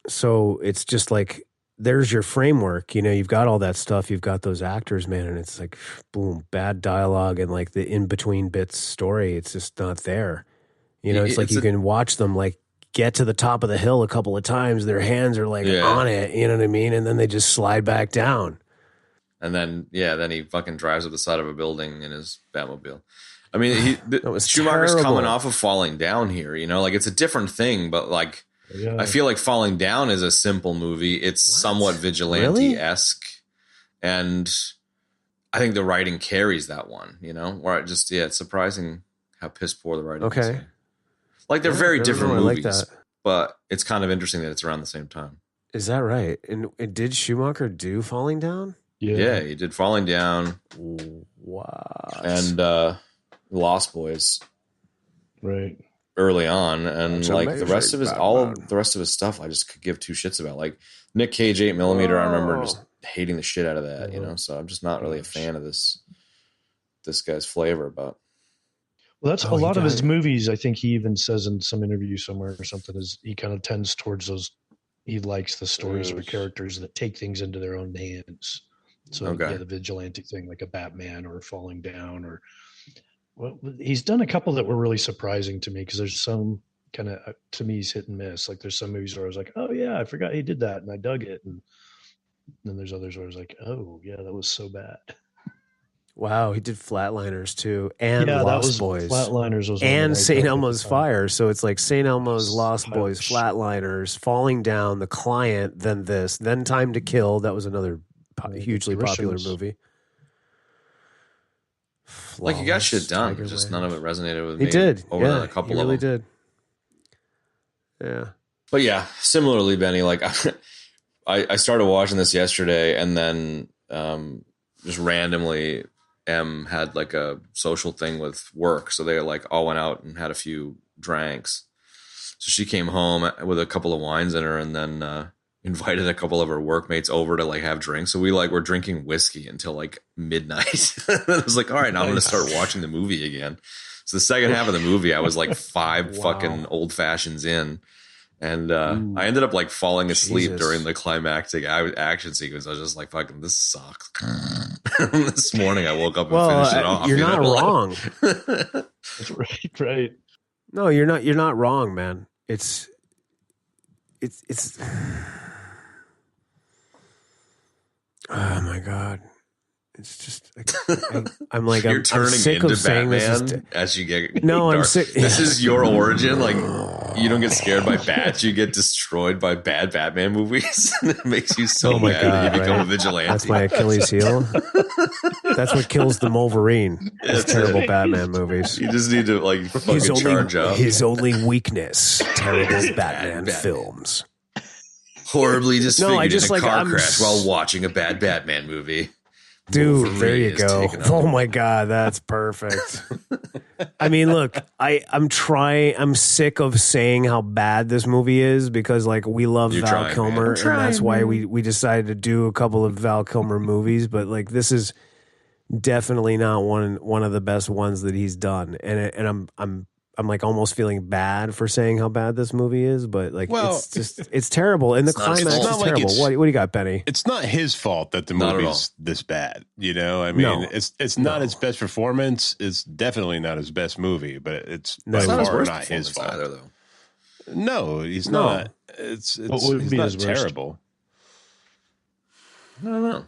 So it's just like, there's your framework, you know, you've got all that stuff, you've got those actors, man, and it's like, boom, bad dialogue and like the in-between bits story, it's just not there. You know, it's like you can watch them like get to the top of the hill a couple of times, their hands are like on it, you know what I mean? And then they just slide back down. And then, then he fucking drives up the side of a building in his Batmobile. I mean, Schumacher's coming off of Falling Down here, you know, like it's a different thing, but like, I feel like Falling Down is a simple movie. It's somewhat vigilante-esque. Really? And I think the writing carries that one, you know, where it just, it's surprising how piss poor the writing is. Okay. Like they're very different movies, but it's kind of interesting that it's around the same time. Is that right? And did Schumacher do Falling Down? Yeah, he did Falling Down. Wow. And Lost Boys. Right. Early on, and like the rest of his stuff I just could give two shits about. Like Nick Cage 8mm, I remember just hating the shit out of that, you know, so I'm just not really a fan of this guy's flavor. But well, that's a lot of his movies. I think he even says in some interview somewhere or something, is he kind of tends towards those, he likes the stories or characters that take things into their own hands. So the vigilante thing, like a Batman or Falling Down, or well, he's done a couple that were really surprising to me, because there's some kind of, to me, he's hit and miss. Like there's some movies where I was like, oh yeah, I forgot he did that, and I dug it. And then there's others where I was like, oh yeah, that was so bad. Wow, he did Flatliners too, and Lost Boys. Flatliners was and St. Elmo's Fire. So it's like St. Elmo's, Lost Boys, Flatliners, Falling Down, The Client, then this, then Time to Kill. That was another hugely popular movie. Like he got shit done, just none of it resonated with me. He did. Over a couple he really of them. Did. Yeah. But yeah, similarly, Benny, like I started watching this yesterday, and then just randomly M had like a social thing with work. So they like all went out and had a few drinks. So she came home with a couple of wines in her, and then invited a couple of her workmates over to like have drinks. So we like were drinking whiskey until like midnight. I was like, all right, now I'm going to start watching the movie again. So the second half of the movie, I was like 5 fucking old fashions in, And I ended up like falling asleep Jesus. during the climactic action sequence. I was just like, fucking, this sucks. This morning I woke up and finished it off. You're not wrong. That's right. No, you're not wrong, man. It's oh my God. It's just I'm like You're I'm turning sick into of saying Batman this is as you get No, I'm dark. sick. This is your origin. Like, you don't get scared by bats. You get destroyed by bad Batman movies. It makes you so my mad God, that you become right? a vigilante. That's my Achilles heel. That's what kills the Wolverine. Those terrible Batman movies. You just need to like fucking charge up. His only weakness, terrible Batman films. Horribly disfigured just in a like- car I'm crash s- while watching a bad Batman movie. Dude, Wolverine there you is go. taken up. Oh my God, that's perfect. I mean, look, I'm sick of saying how bad this movie is because like we love You're Val trying, man. Kilmer I'm and trying, that's why man. we decided to do a couple of Val Kilmer movies, but like this is definitely not one of the best ones that he's done. And I'm like almost feeling bad for saying how bad this movie is, but like Well, it's terrible. And the it's not his climax fault. is It's not like terrible. it's- What do you got, Benny? It's not his fault that the Not at movie's this bad. You know, I mean, No. it's not his best performance. It's definitely not his best movie, but it's No, by it's It's not his far worst not his performance fault. either, though. No, he's No. not. It's What would he's be not his worst? terrible. I don't know.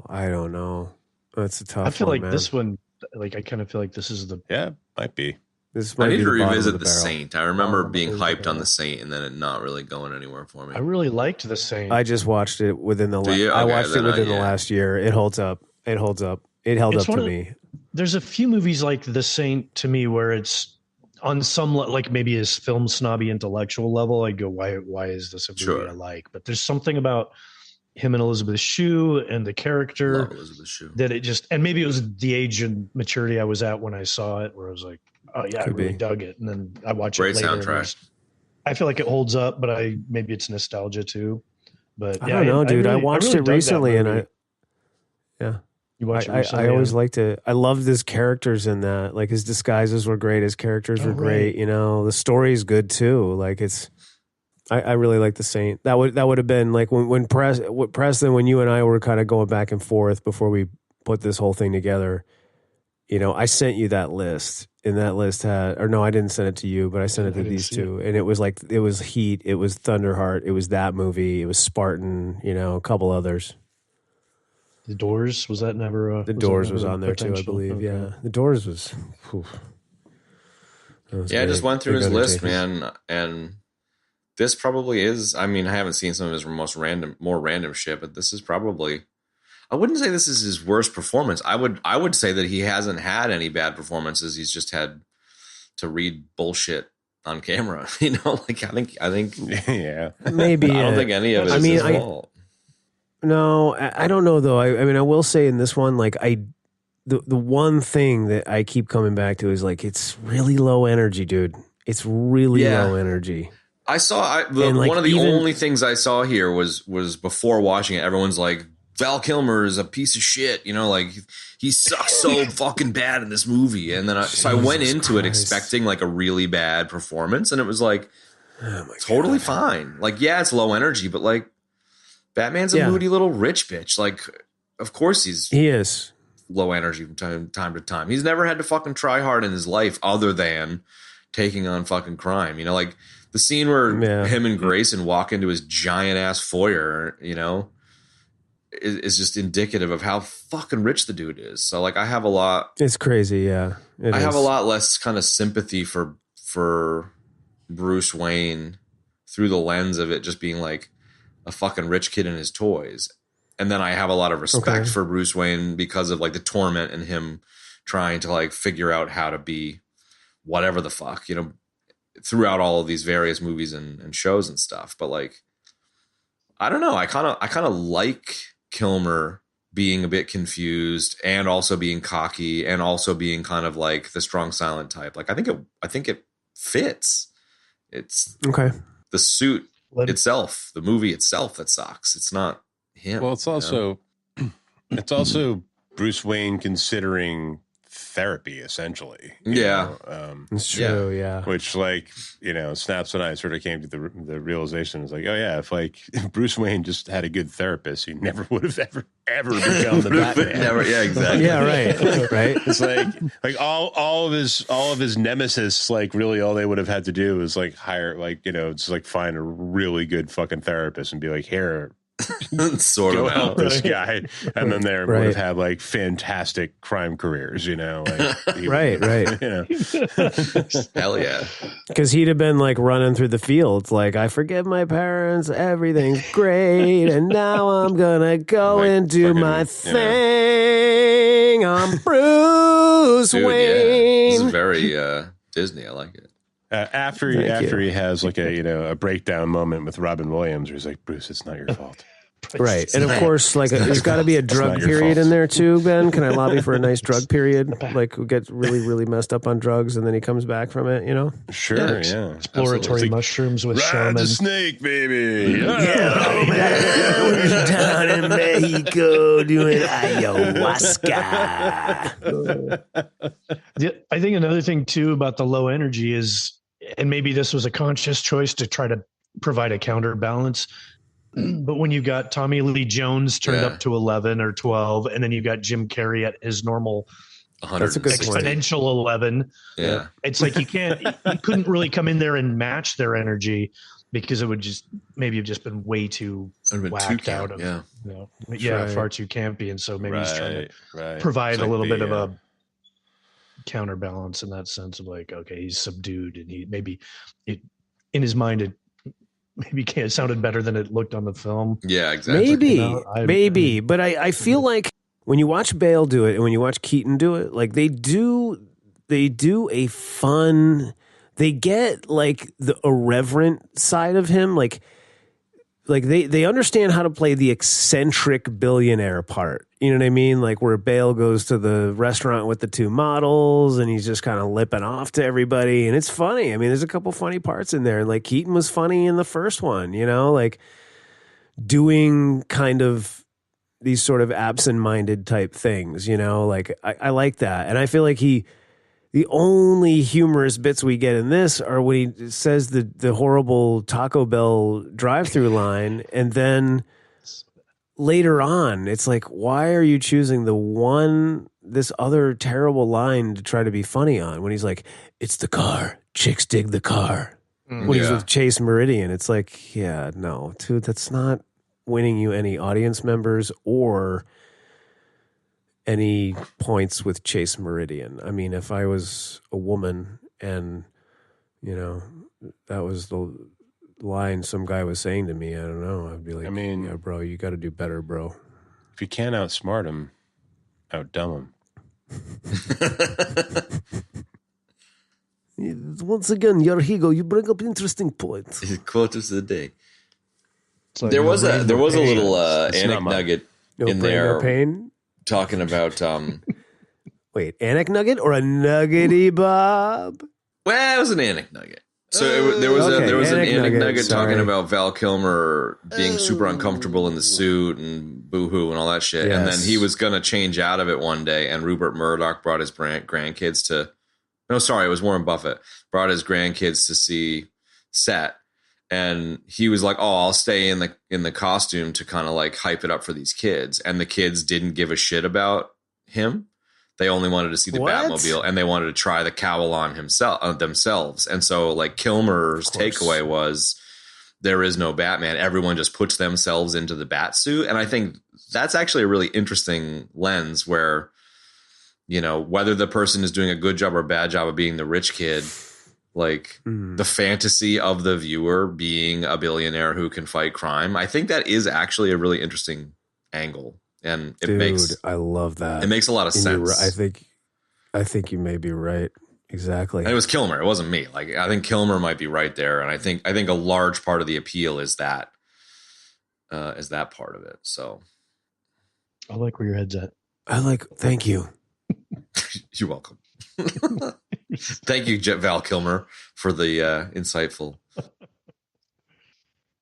I don't know. That's a tough. I feel one, like man. this one, like I kind of feel like this is the Yeah, might be. This I might need be to the bottom of revisit the The barrel. Saint. I remember Bottom being of the hyped on barrel. The Saint and then it not really going anywhere for me. I really liked the Saint. I just watched it within the. Do you? I Okay, watched it then, within the yeah. last year. It holds up. It holds up. It held It's up to one of- me. There's a few movies like The Saint to me where it's on some like maybe his film snobby intellectual level. I go, why is this a movie Sure. I like? But there's something about him and Elizabeth Shue and the character Love Elizabeth Shue. that it just, and maybe it was the age and maturity I was at when I saw it, where I was like, oh yeah, Could I really be. dug it. And then I watched Great it later. and soundtrack. I feel like it holds up, but maybe it's nostalgia too. But I yeah, don't know, dude. I really- watched really it dug that recently, and movie. You watched it recently? I always yeah? liked it. I loved his characters in that. Like his disguises were great. His characters were Oh, great. right. You know, the story's good too. Like it's. I really like The Saint. That would have been like when Preston, when you and I were kind of going back and forth before we put this whole thing together. You know, I sent you that list, and that list had, or no, I didn't send it to you, but I sent it I to didn't these see two, and it was like it was Heat, it was Thunderheart, it was that movie, it was Spartan, you know, a couple others. The Doors, was that never? The Doors was on there too, I believe. Okay. Yeah, The Doors was. Yeah, I just went through his list, man, and this probably is. I mean, I haven't seen some of his more random shit, but this is probably. I wouldn't say this is his worst performance. I would say that he hasn't had any bad performances. He's just had to read bullshit on camera. You know, like I think. Yeah. Maybe. I don't think any of it I is mean, his I- fault. No, I don't know though. I mean, I will say in this one, like the one thing that I keep coming back to is like it's really low energy, dude. It's really Yeah. low energy. I saw And, like, one of the even- only things I saw here was before watching it. Everyone's like, Val Kilmer is a piece of shit, you know, like he sucks so fucking bad in this movie. And then I went Jesus into it Christ. expecting like a really bad performance, and it was like Oh my totally God. fine. Like, yeah, it's low energy, but like Batman's a Yeah. moody little rich bitch. Like, of course he's He is. low energy from time to time. He's never had to fucking try hard in his life other than taking on fucking crime. You know, like the scene where Yeah. him and Grayson walk into his giant ass foyer, you know, is just indicative of how fucking rich the dude is. So like I have a lot It's crazy. Yeah, I have a lot less kind of sympathy for Bruce Wayne through the lens of it just being like a fucking rich kid in his toys. And then I have a lot of respect Okay. for Bruce Wayne because of like the torment and him trying to like figure out how to be whatever the fuck, you know, throughout all of these various movies and shows and stuff. But like, I don't know. I kind of like Kilmer being a bit confused and also being cocky and also being kind of like the strong silent type. Like I think it fits. It's Okay. the suit Let- itself, the movie itself that sucks. It's not him. Well, it's you know? also Bruce Wayne considering therapy essentially. Yeah. It's true. Yeah. Which, like, Snaps and I sort of came to the realization is like, oh yeah, if like Bruce Wayne just had a good therapist, he never would have ever become the Batman. Never, yeah, exactly. Yeah, right. It's like all of his nemesis, like really all they would have had to do is like hire, like, just like find a really good fucking therapist and be like, here, sort go of help this guy, and then they would have had like fantastic crime careers, Right. Hell yeah. Because he'd have been like running through the fields, like, I forgive my parents, everything's great, and now I'm gonna go Like, and do fucking, my thing. I'm Bruce Dude, yeah. Wayne. This is very Disney. I like it. After he has like a breakdown moment with Robin Williams, where he's like, Bruce, it's not your fault. Right. And of course, like, there's got to be a drug not your period fault. in there too, Ben. Can I lobby for a nice drug period? Like, who gets really, really messed up on drugs and then he comes back from it, Sure, yeah. Exploratory mushrooms with Ride the shaman. snake, baby. Oh, man, we're down in Mexico doing ayahuasca. I think another thing too about the low energy is, and maybe this was a conscious choice to try to provide a counterbalance, but when you got Tommy Lee Jones turned up to 11 or 12, and then you got Jim Carrey at his normal 100. That's a good point. exponential 11, Yeah. it's like you couldn't really come in there and match their energy, because it would just maybe have just been way too Would've been whacked too out of, yeah. far too campy. And so maybe he's trying to Right. provide It's a like little bit the, of a counterbalance in that sense of like, okay, he's subdued, and he maybe in his mind it sounded better than it looked on the film. Yeah, exactly. Maybe. But I feel like when you watch Bale do it and when you watch Keaton do it, like they do a fun, they get like the irreverent side of him, like they understand how to play the eccentric billionaire part. You know what I mean? Like where Bale goes to the restaurant with the two models and he's just kind of lipping off to everybody. And it's funny. I mean, there's a couple funny parts in there. Like Keaton was funny in the first one, like doing kind of these sort of absent-minded type things, like I like that. And I feel like the only humorous bits we get in this are when he says the horrible Taco Bell drive-through line, and then later on, it's like, why are you choosing this other terrible line to try to be funny on? When he's like, it's the car, chicks dig the car. When he's with Chase Meridian, it's like, yeah, no, dude, that's not winning you any audience members or any points with Chase Meridian. I mean, if I was a woman and, that was the line some guy was saying to me, I don't know, I'd be like, yeah, bro, you got to do better, bro. If you can't outsmart him, outdumb him. Once again, Yarhigo, you bring up interesting points. Quote of the day. Like There was a little It's not Anik mine. nugget No in brain, there no pain. talking about Wait, Anik Nugget or a Nuggety Bob? well, it was an Anik nugget. So there was Okay, an Anik Anik nugget, nugget talking sorry. about Val Kilmer being super uncomfortable in the suit and boohoo and all that shit. And then Yes. he was going to change out of it one day. And Rupert Murdoch brought his grandkids to, no, sorry, it was Warren Buffett brought his grandkids to see Set. And he was like, "Oh, I'll stay in the costume to kind of like hype it up for these kids." And the kids didn't give a shit about him. They only wanted to see the What? Batmobile, and they wanted to try the cowl on themselves. And so, like Kilmer's takeaway was, there is no Batman. Everyone just puts themselves into the bat suit. And I think that's actually a really interesting lens where, whether the person is doing a good job or a bad job of being the rich kid, like the fantasy of the viewer being a billionaire who can fight crime. I think that is actually a really interesting angle. And I love that. it makes a lot of And you're sense. right. I think you may be right. Exactly. And it was Kilmer. It wasn't me. Like, I think Kilmer might be right there. And I think a large part of the appeal is that part of it. So I like where your head's at. Thank you. you're welcome. Thank you, Val Kilmer, for the insightful.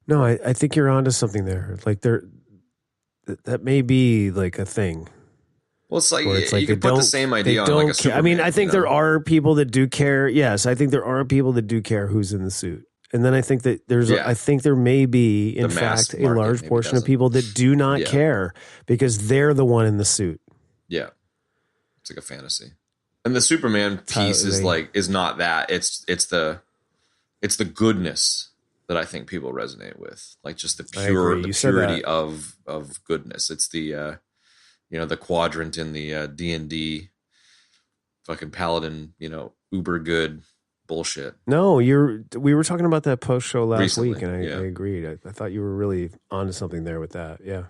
No, I think you're onto something there. Like that may be like a thing. Well, it's like, where it's like you they could put the don't- same they idea on don't like a care. I mean, Superman, I think you there know? are people that do care. Yes, I think there are people that do care who's in the suit. And then I think that Yeah. I think there may be, in The mass fact, a market large maybe portion of doesn't. people that do not Yeah. care because they're the one in the suit. Yeah. It's like a fantasy. And the Superman piece is not that. It's the goodness that I think people resonate with. Like just the purity of goodness. It's the the quadrant in the D&D fucking paladin, uber good bullshit. No, we were talking about that post show last Recently, week, and I yeah. agreed. I thought you were really onto something there with that. Yeah.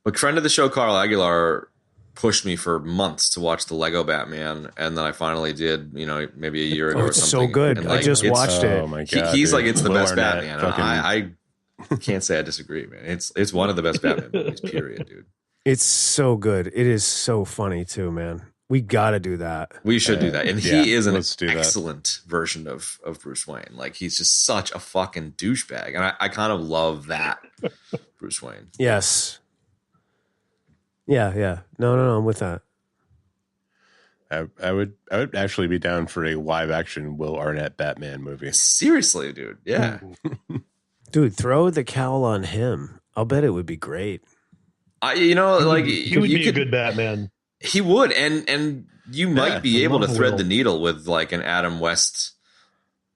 But friend of the show, Carl Aguilar, pushed me for months to watch the Lego Batman, and then I finally did, maybe a year ago or It's something. so good. And, I just watched it. Oh my god, He's dude. like, it's the Will best Arnett Batman. fucking- I can't say I disagree, man. It's one of the best Batman movies, period, dude. It's so good. It is so funny too, man. We got to do that. We should do that. And yeah, he is an let's do that. excellent version of Bruce Wayne. Like, he's just such a fucking douchebag. And I kind of love that Bruce Wayne. Yes. Yeah. No, I'm with that. I would actually be down for a live action Will Arnett Batman movie. Seriously, dude. Yeah. Dude, throw the cowl on him. I'll bet it would be great. He would be could, a good Batman. He would, and you might be able to thread the needle with like an Adam West,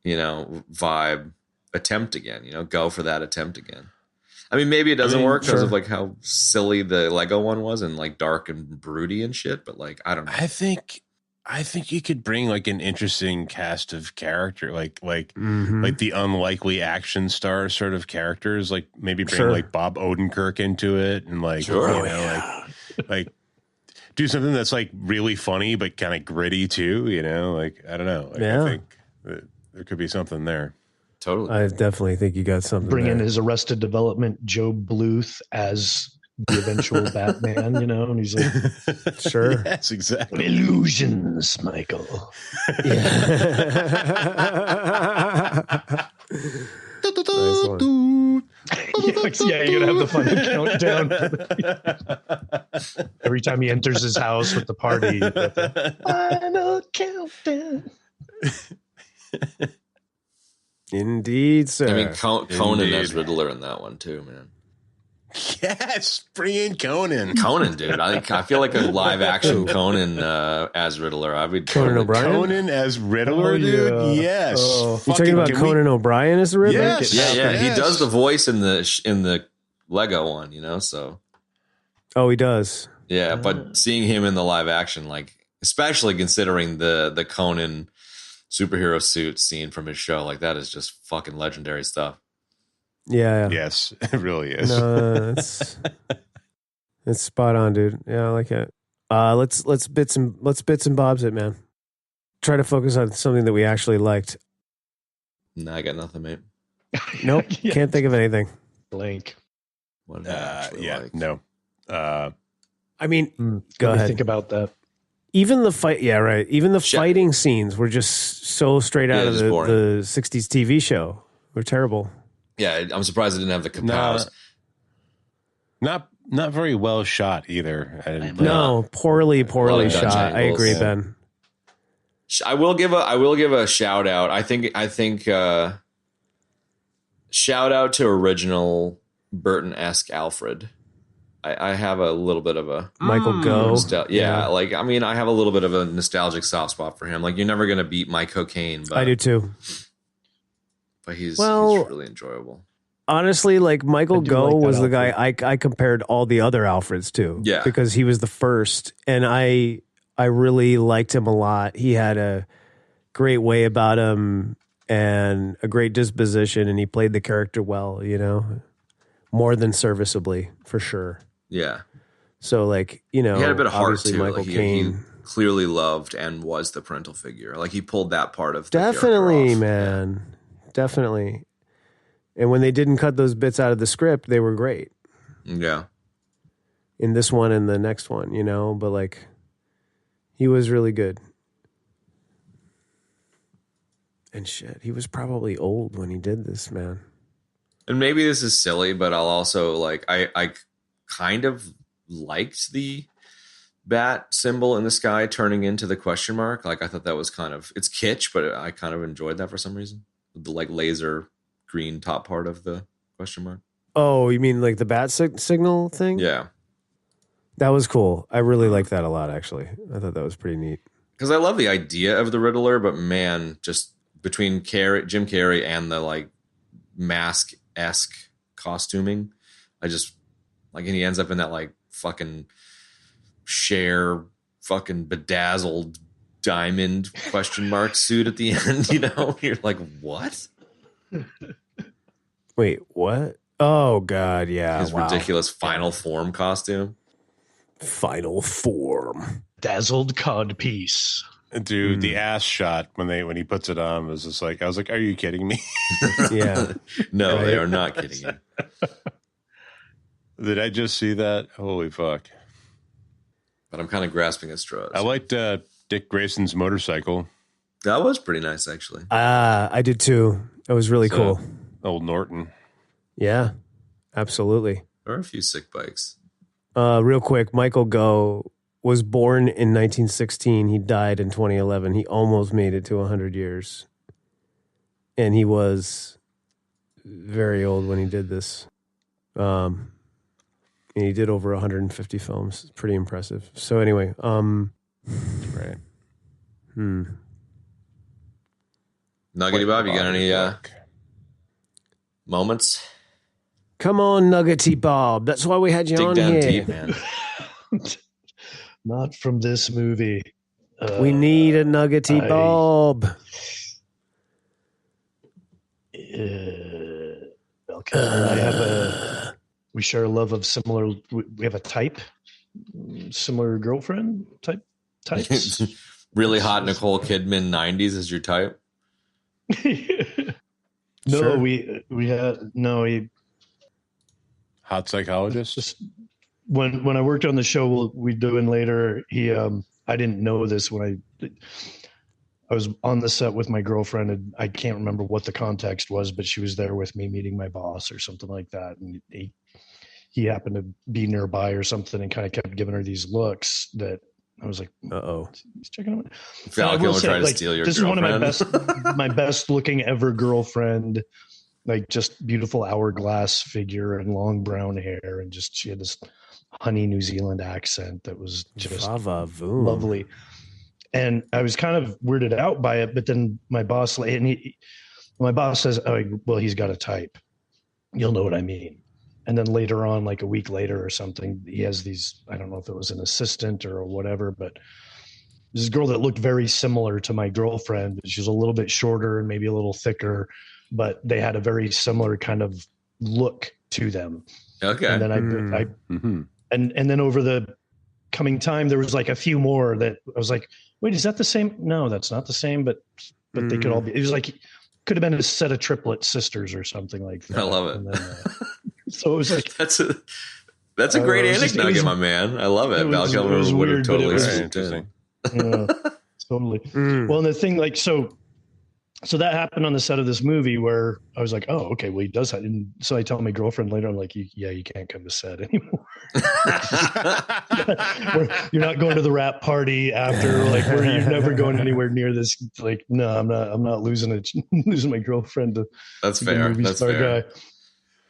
vibe attempt again. Go for that attempt again. I mean, maybe it doesn't work because of like how silly the Lego one was and like dark and broody and shit. But like, I don't know. I think you could bring like an interesting cast of character, like the unlikely action star sort of characters. Like maybe bring like Bob Odenkirk into it and like like do something that's like really funny but kind of gritty too. Like I don't know. Like, I think that there could be something there. Totally. I definitely think you got something. Bring in there. his Arrested Development Joe Bluth as the eventual Batman, and he's like, Sure. Yes, exactly. illusions, Michael. Nice one. Yeah, you're gonna have the funny countdown. Every time he enters his house with the party, final countdown. Indeed, sir. I mean, Conan as Riddler in that one too, man. Yes, bring in Conan. Conan, dude. I feel like a live action Conan as Riddler. I would Conan O'Brien? Conan as Riddler, dude. Yeah. Yes. You talking about Conan O'Brien as the Riddler? Yes. Yeah. Yes. He does the voice in the Lego one, so. Oh, he does. Yeah, but seeing him in the live action, like, especially considering the Conan superhero suit scene from his show, like, that is just fucking legendary stuff. Yeah. Yes, it really is. No, it's spot on, dude. Yeah, I like it. Let's bits and bobs it, man. Try to focus on something that we actually liked. Nah, I got nothing, mate. Nope, can't think of anything. Blank. What did I actually like? No. I mean, go Let me ahead. think about that. Even the fight, yeah, right. Even the fighting scenes were just so straight out of the 60s TV show. They're terrible. Yeah, I'm surprised it didn't have the kapows. Not very well shot either. No, poorly Dutch shot. I angles. agree, Ben. I will give a shout out. I think shout out to original Burton-esque Alfred. I have a little bit of a Michael Gough. like I mean, I have a little bit of a nostalgic soft spot for him. Like, you're never gonna beat Mike Cocaine, but I do too. But he's really enjoyable. Honestly, like Michael Gough like that was the Alfred. guy I compared all the other Alfreds to. Yeah. Because he was the first, and I really liked him a lot. He had a great way about him and a great disposition, and he played the character well, more than serviceably, for sure. Yeah. So, like, He had a bit of heart obviously too. Michael Like, he Caine. clearly loved and was the parental figure. Like, he pulled that part of the Definitely, character off. man. Definitely. And when they didn't cut those bits out of the script, they were great. Yeah. In this one and the next one, but like, he was really good. And shit, he was probably old when he did this, man. And maybe this is silly, but I'll also like I kind of liked the bat symbol in the sky turning into the question mark. Like I thought that was kind of, it's kitsch, but I kind of enjoyed that for some reason. The like laser green top part of the question mark. Oh, you mean like the bat signal thing? Yeah. That was cool. I really liked that a lot, actually. I thought that was pretty neat. Because I love the idea of the Riddler, but man, just between Jim Carrey and the like mask-esque costuming, I just like, and he ends up in that like fucking Cher fucking bedazzled diamond question mark suit at the end, you know? You're like, what? Wait, what? Oh, God, yeah. His ridiculous final form costume. Final form. Dazzled codpiece. Dude, the ass shot when he puts it on was just like, I was like, are you kidding me? Yeah. No, Right? they are not kidding you. Did I just see that? Holy fuck. But I'm kind of grasping at straws. I liked Dick Grayson's motorcycle. That was pretty nice, actually. I did too. That was really cool. Old Norton. Yeah, absolutely. There are a few sick bikes. Real quick, Michael Goh was born in 1916. He died in 2011. He almost made it to 100 years. And he was very old when he did this. And he did over 150 films. It's pretty impressive. So anyway, Right. Nuggety Bob, you got any moments? come on, Nuggety Bob. That's why we had you Dig on down here. deep, man. Not from this movie. We need a Nuggety Bob. Val Kilmer and I have we share a love of similar. We have a type, similar girlfriend types. Really hot Nicole Kidman 90s is your type? No, Sure. we had no. He Hot psychologist. just when I worked on the show we doing later. He I didn't know this when I was on the set with my girlfriend, and I can't remember what the context was, but she was there with me meeting my boss or something like that, and he happened to be nearby or something, and kind of kept giving her these looks that I was like, Uh-oh. he's checking out. Val Kilmer tried to steal your This girlfriend. is one of my best looking ever girlfriend, like just beautiful hourglass figure and long brown hair, and just she had this honey New Zealand accent that was just Va-va-voom. lovely. And I was kind of weirded out by it, but then my boss says, "Oh, well, he's got a type. You'll know what I mean." And then later on, like a week later or something, he has these, I don't know if it was an assistant or whatever, but this girl that looked very similar to my girlfriend. She was a little bit shorter and maybe a little thicker, but they had a very similar kind of look to them. Okay. And then and then over the coming time, there was like a few more that I was like, wait, is that the same? No, that's not the same, but they could all be. It was like, could have been a set of triplet sisters or something like that. I love it. And then, so it was like, That's a great anecdote, my man. I love it. Val Kilmer would have weird, but it totally was swooped in. totally. Well, and the thing, like, so that happened on the set of this movie where I was like, oh, okay, well, he does that. And so I tell my girlfriend later, I'm like, you can't come to set anymore. You're not going to the rap party after, like, where you're never going anywhere near this. Like, no, I'm not losing my girlfriend to That's the fair. movie That's star fair. guy.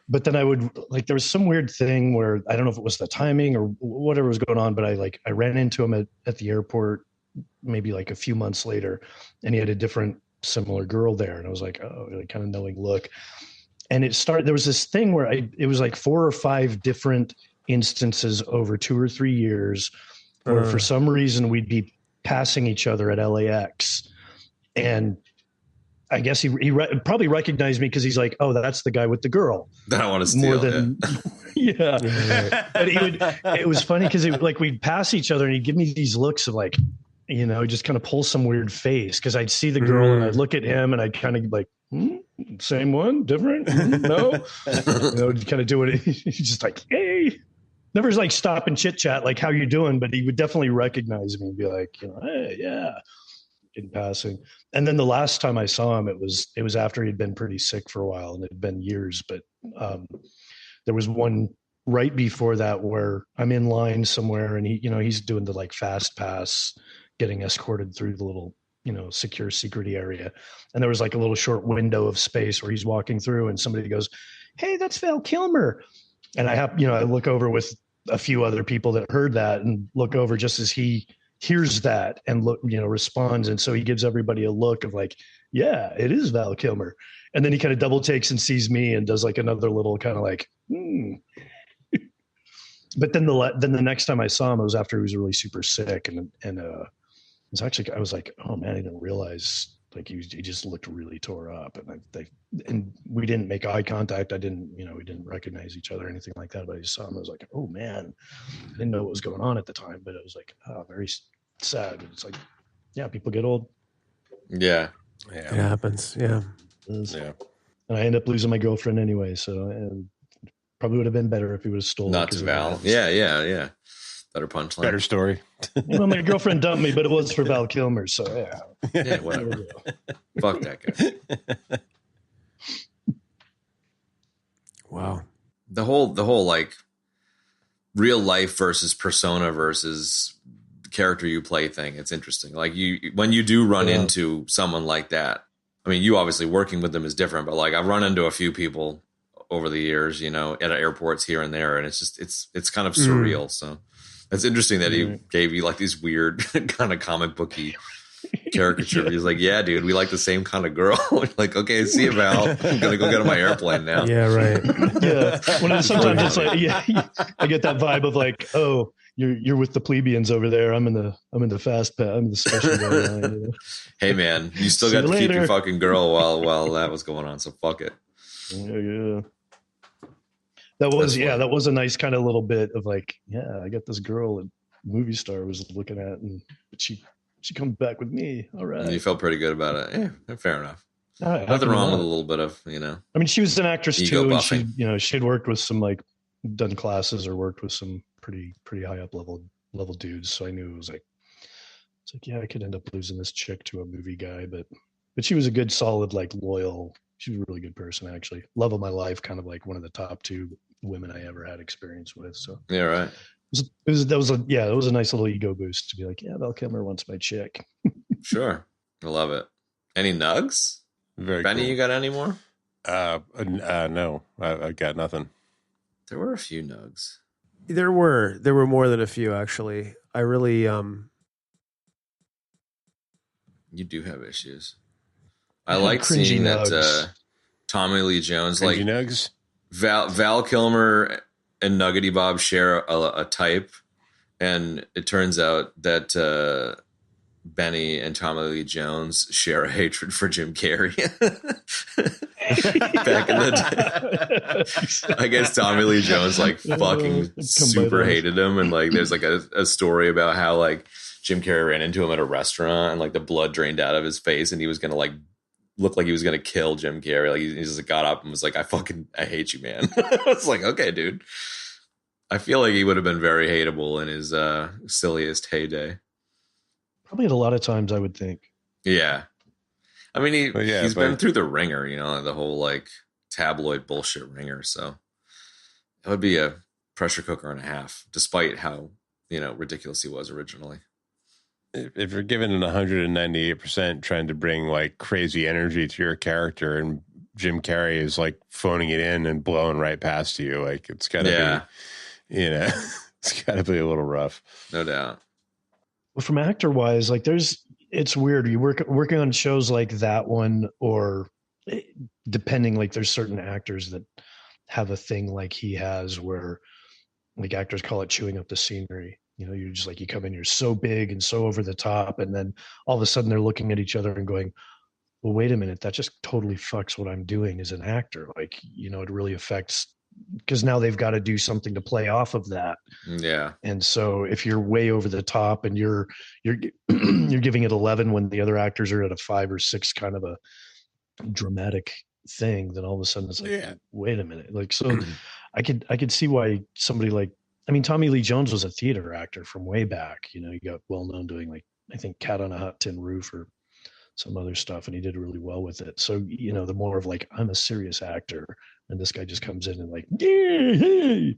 But then I would, like, there was some weird thing where I don't know if it was the timing or whatever was going on, but I ran into him at the airport maybe like a few months later, and he had a different similar girl there, and I was like, oh, like, kind of knowing look. And there was this thing where it was like 4 or 5 different instances over 2 or 3 years where for some reason we'd be passing each other at LAX, and I guess he probably recognized me because he's like, oh, that's the guy with the girl. That I want to steal. More than yeah. But it was funny because like we'd pass each other and he'd give me these looks of like, you know, just kind of pull some weird face because I'd see the girl and I'd look at him and I'd kind of like, same one, different, no, you know, kind of do it. He's just like, hey, never like stop and chit chat like how you doing, but he would definitely recognize me and be like, you know, hey, yeah, in passing. And then the last time I saw him, it was after he'd been pretty sick for a while, and it had been years. But there was one right before that where I'm in line somewhere and he's doing the like fast pass, getting escorted through the little, secure security area. And there was like a little short window of space where he's walking through and somebody goes, "Hey, that's Val Kilmer." And I look over with a few other people that heard that and look over just as he hears that and responds. And so he gives everybody a look of like, yeah, it is Val Kilmer. And then he kind of double takes and sees me and does like another little kind of like, But then the next time I saw him, it was after he was really super sick. And it's actually, I was like, oh man, I didn't realize like he just looked really tore up. And we didn't make eye contact. We didn't recognize each other or anything like that. But I just saw him. I was like, oh man, I didn't know what was going on at the time, but it was like, oh, very sad. It's like, yeah, people get old. Yeah. It happens. Yeah. Yeah. And I ended up losing my girlfriend anyway. So, and probably would have been better if he would have stolen. Not to Val. Yeah. Better punchline. Better story. Well, my girlfriend dumped me, but it was for Val Kilmer. So Yeah, whatever. Fuck that guy. Wow. The whole like real life versus persona versus character you play thing. It's interesting. Like when you do run into someone like that. I mean, you obviously working with them is different, but like I've run into a few people over the years, at airports here and there, and it's just it's kind of surreal. So it's interesting that he gave you like these weird kind of comic booky caricature. He's like, yeah, dude, we like the same kind of girl. Like, okay, see you, Val. I'm gonna go get on my airplane now. Yeah, right. Yeah. When sometimes it's like, yeah, I get that vibe of like, oh, you're with the plebeians over there. I'm in the fast pass. I'm in the special line. Hey man, you still got to keep your fucking girl while that was going on. So fuck it. Yeah. That was a nice kind of little bit of like, yeah, I got this girl a movie star was looking at, and she comes back with me. All right. And you felt pretty good about it. Yeah, fair enough. Nothing wrong with a little bit of, I mean, she was an actress ego too, buffing. and she'd worked with some like done classes or worked with some pretty high up level dudes. So I knew it's like, yeah, I could end up losing this chick to a movie guy, but she was a good, solid, like loyal. She was a really good person, actually. Love of my life, kind of like one of the top 2 women I ever had experience with. So yeah, right. It was a nice little ego boost to be like, yeah, Val Kilmer wants my chick. Sure, I love it. Any nugs? Very Benny, cool. you got any more? No, I got nothing. There were a few nugs. There were more than a few, actually. I really You do have issues. I like seeing that Tommy Lee Jones, Cringy like nugs. Val Kilmer and Nuggety Bob share a type, and it turns out that Benny and Tommy Lee Jones share a hatred for Jim Carrey. Back in the day, I guess Tommy Lee Jones like fucking super hated him, and like there's like a story about how like Jim Carrey ran into him at a restaurant and like the blood drained out of his face, and he was gonna like look like he was gonna kill Jim Carrey. Like he just like, got up and was like, I hate you, man." It's like, okay, dude. I feel like he would have been very hateable in his silliest heyday. Probably at a lot of times, I would think. Yeah. I mean, he's been through the ringer, the whole like tabloid bullshit ringer. So it would be a pressure cooker and a half, despite how, ridiculous he was originally. If you're given an 198% trying to bring like crazy energy to your character, and Jim Carrey is like phoning it in and blowing right past you, like it's gotta be, it's gotta be a little rough. No doubt. Well, from actor wise, like it's weird. You working on shows like that one, or depending, like there's certain actors that have a thing like he has where like actors call it chewing up the scenery. You're just like, you come in, you're so big and so over the top. And then all of a sudden they're looking at each other and going, well, wait a minute, that just totally fucks what I'm doing as an actor. Like, it really affects, because now they've got to do something to play off of that. Yeah. And so if you're way over the top and you're you're giving it 11 when the other actors are at a 5 or 6 kind of a dramatic thing, then all of a sudden it's like, wait a minute. Like, so I could see why somebody like, I mean, Tommy Lee Jones was a theater actor from way back. He got well known doing like, I think Cat on a Hot Tin Roof or some other stuff, and he did really well with it. So, the more of like, I'm a serious actor, and this guy just comes in and like, hey.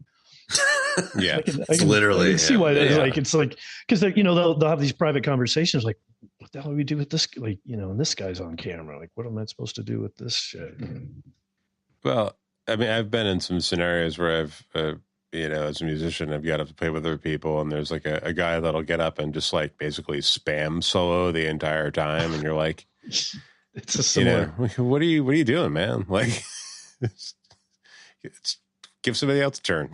Yeah. It's literally I can see why that's him. like, it's like, because they'll have these private conversations like, what the hell do we do with this? Like, and this guy's on camera. Like, what am I supposed to do with this shit? Well, I mean, I've been in some scenarios where I've, as a musician, I've got to play with other people, and there's like a guy that'll get up and just like basically spam solo the entire time, and you're like, It's a similar. what are you doing, man? Like, give somebody else a turn.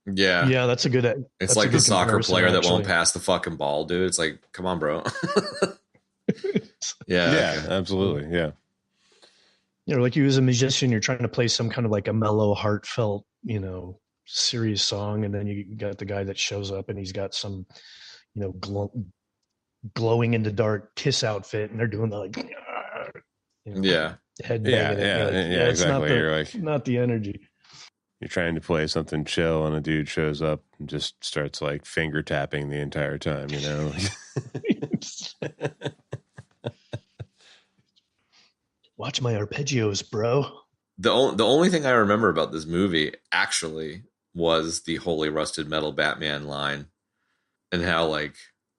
Yeah. Yeah, that's a good. It's that's like a the good soccer comparison, player that won't actually. pass the fucking ball, dude. It's like, come on, bro. Yeah. Yeah, okay. absolutely. Yeah. Like you as a musician, you're trying to play some kind of like a mellow, heartfelt, serious song, and then you got the guy that shows up and he's got some, glowing in the dark Kiss outfit, and they're doing the like, Yeah. head Yeah, banging. yeah, Like, yeah, it's not exactly. the, You're like, not the energy. you're trying to play something chill, and a dude shows up and just starts like finger tapping the entire time, Watch my arpeggios, bro. The only thing I remember about this movie actually was the Holy Rusted Metal Batman line, and how like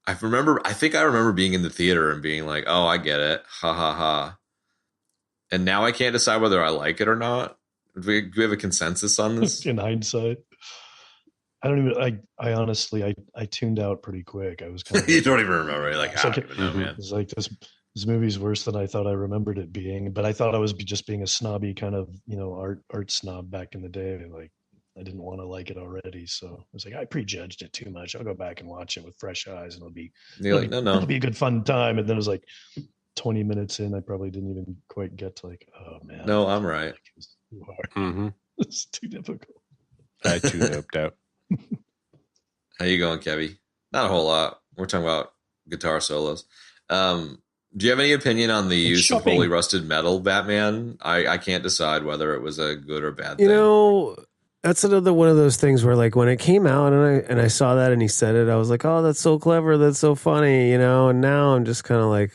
I think I remember being in the theater and being like, oh, I get it, ha ha ha. And now I can't decide whether I like it or not. Do we have a consensus on this? In hindsight, I don't even. I honestly, I tuned out pretty quick. I was kind of. You don't even remember. You're like, It's I like- don't even know, man. It's like this movie's worse than I thought I remembered it being. But I thought I was just being a snobby kind of art snob back in the day. Like I didn't want to like it already, so I was like, I prejudged it too much. I'll go back and watch it with fresh eyes, and You're like, no. it'll be a good fun time. And then it was like 20 minutes in, I probably didn't even quite get to like, oh man, No, I'm right. Like, it was too hard. Mm-hmm. It's too difficult. I too doped out. How you going, Kevy? Not a whole lot. We're talking about guitar solos. Do you have any opinion on the use of shopping. Holy Rusted Metal Batman? I can't decide whether it was a good or bad thing. That's another one of those things where like when it came out and I saw that and he said it, I was like, oh, that's so clever, that's so funny, and now I'm just kind of like,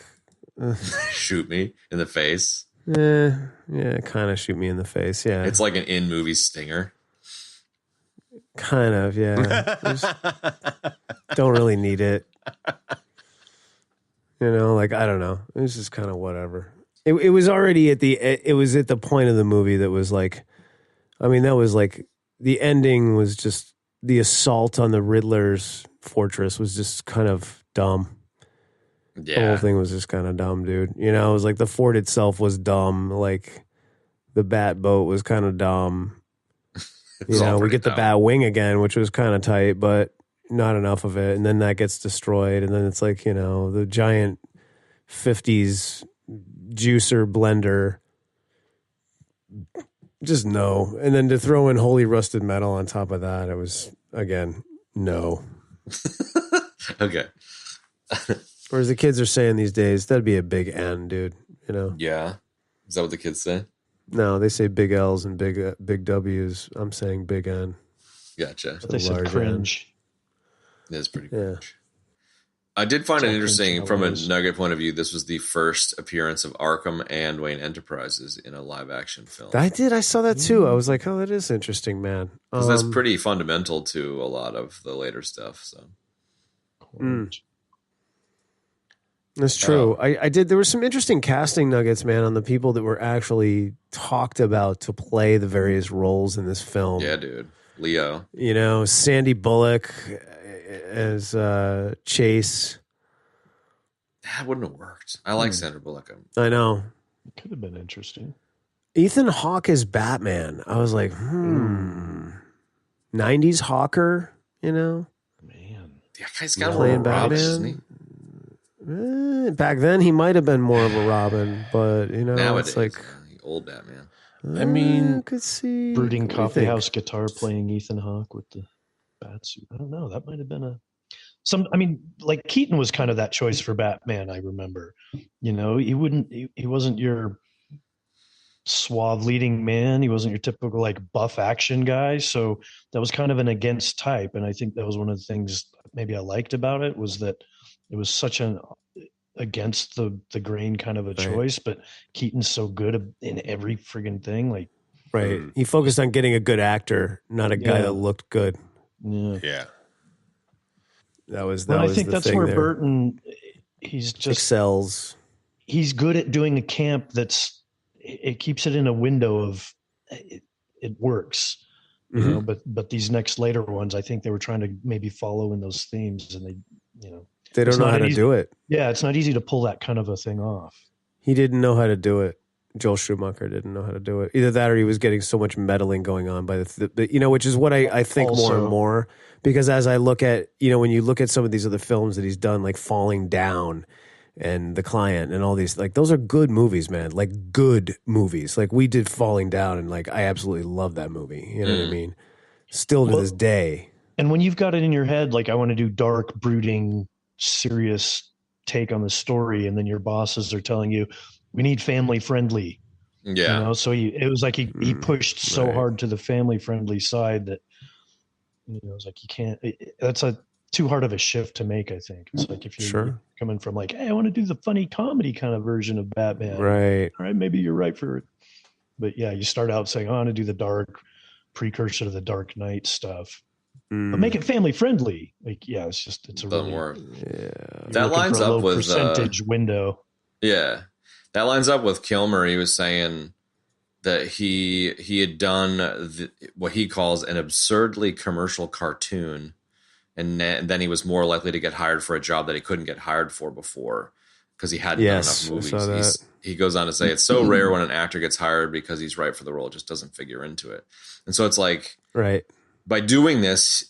Shoot me in the face. yeah, kind of shoot me in the face, yeah, It's like an in-movie stinger. kind of, yeah. Just don't really need it, like I don't know, it was just kind of whatever. It was already at the point of the movie that was like, I mean, that was like the ending was just the assault on the Riddler's fortress was just kind of dumb. The whole Yeah. thing was just kind of dumb, dude. It was like the fort itself was dumb. Like the bat boat was kind of dumb. was all We pretty get the dumb. bat wing again, which was kind of tight, but not enough of it. And then that gets destroyed. And then it's like, the giant 50s juicer blender. Just no. And then to throw in Holy Rusted Metal on top of that, it was, again, no. Okay. Or as the kids are saying these days, that'd be a big N, dude. Yeah. Is that what the kids say? No, they say big L's and big W's. I'm saying big N. Gotcha. But they said large cringe. It is pretty Yeah. cool. I did find It's it all interesting cringe from a nowadays. Nugget point of view. This was the first appearance of Arkham and Wayne Enterprises in a live action film. I saw that too. I was like, oh, that is interesting, man. Because that's pretty fundamental to a lot of the later stuff. So That's true. I did. There were some interesting casting nuggets, man, on the people that were actually talked about to play the various roles in this film. yeah, dude. Leo. Sandy Bullock as Chase. That wouldn't have worked. I like Sandra Bullock. I know. It could have been interesting. Ethan Hawke as Batman. I was like, 90s Hawker, Man. Yeah, guy's got more playing Robin, Batman. isn't he? Back then, he might have been more of a Robin, but Nowadays, it's like the old Batman. I mean, I could see Brooding what do you coffee think? house guitar playing Ethan Hawke with the bat suit. I don't know. That might have been like Keaton was kind of that choice for Batman. I remember, he wasn't your suave leading man. He wasn't your typical like buff action guy. So that was kind of an against type. And I think that was one of the things maybe I liked about it was that it was such an against the grain kind of a choice, but Keaton's so good in every friggin' thing. Like, Right. He focused on getting a good actor, not a guy Yeah. that looked good. Yeah. That was I the think that's thing where there. Burton, he's just excels. He's good at doing a camp it keeps it in a window of it works, you know. But these next later ones, I think they were trying to maybe follow in those themes, and They don't know how to do it. Yeah, it's not easy to pull that kind of a thing off. He didn't know how to do it. Joel Schumacher didn't know how to do it. Either that or he was getting so much meddling going on by which is what I think more and more, because as I look at, when you look at some of these other films that he's done, like Falling Down and The Client and all these, like, those are good movies, man. Like, good movies. Like, we did Falling Down, and like, I absolutely love that movie. You know what I mean? Still to this day. And when you've got it in your head, like, I want to do dark, brooding, serious take on the story, and then your bosses are telling you, we need family friendly. Yeah. So it was like he pushed so hard to the family friendly side that, it's like, you can't, that's too hard of a shift to make. I think it's like, if you're coming from like, hey, I want to do the funny comedy kind of version of Batman. Right. All right. Maybe you're right for it. But yeah, you start out saying, I want to do the dark precursor to the Dark Knight stuff. But make it family friendly. Like, yeah, it's a really work. That lines up with percentage window. Yeah. That lines up with Kilmer. He was saying that he had done what he calls an absurdly commercial cartoon, and then he was more likely to get hired for a job that he couldn't get hired for before because he hadn't done enough movies. He goes on to say it's so rare when an actor gets hired because he's right for the role, it just doesn't figure into it. And so it's like, by doing this,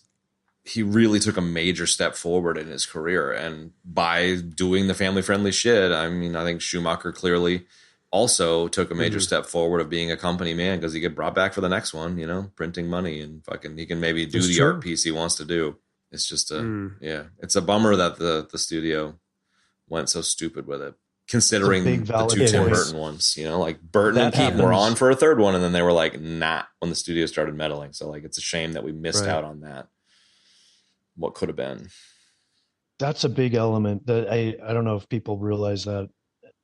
he really took a major step forward in his career. And by doing the family friendly shit, I mean, I think Schumacher clearly also took a major step forward of being a company man, because he get brought back for the next one, printing money, and fucking, he can maybe do the art piece he wants to do. It's just it's a bummer that the studio went so stupid with it, considering the two Tim Burton ones, like Burton and Keaton were on for a third one, and then they were like, nah, when the studio started meddling. So like, it's a shame that we missed out on that. What could have been. That's a big element that I don't know if people realize that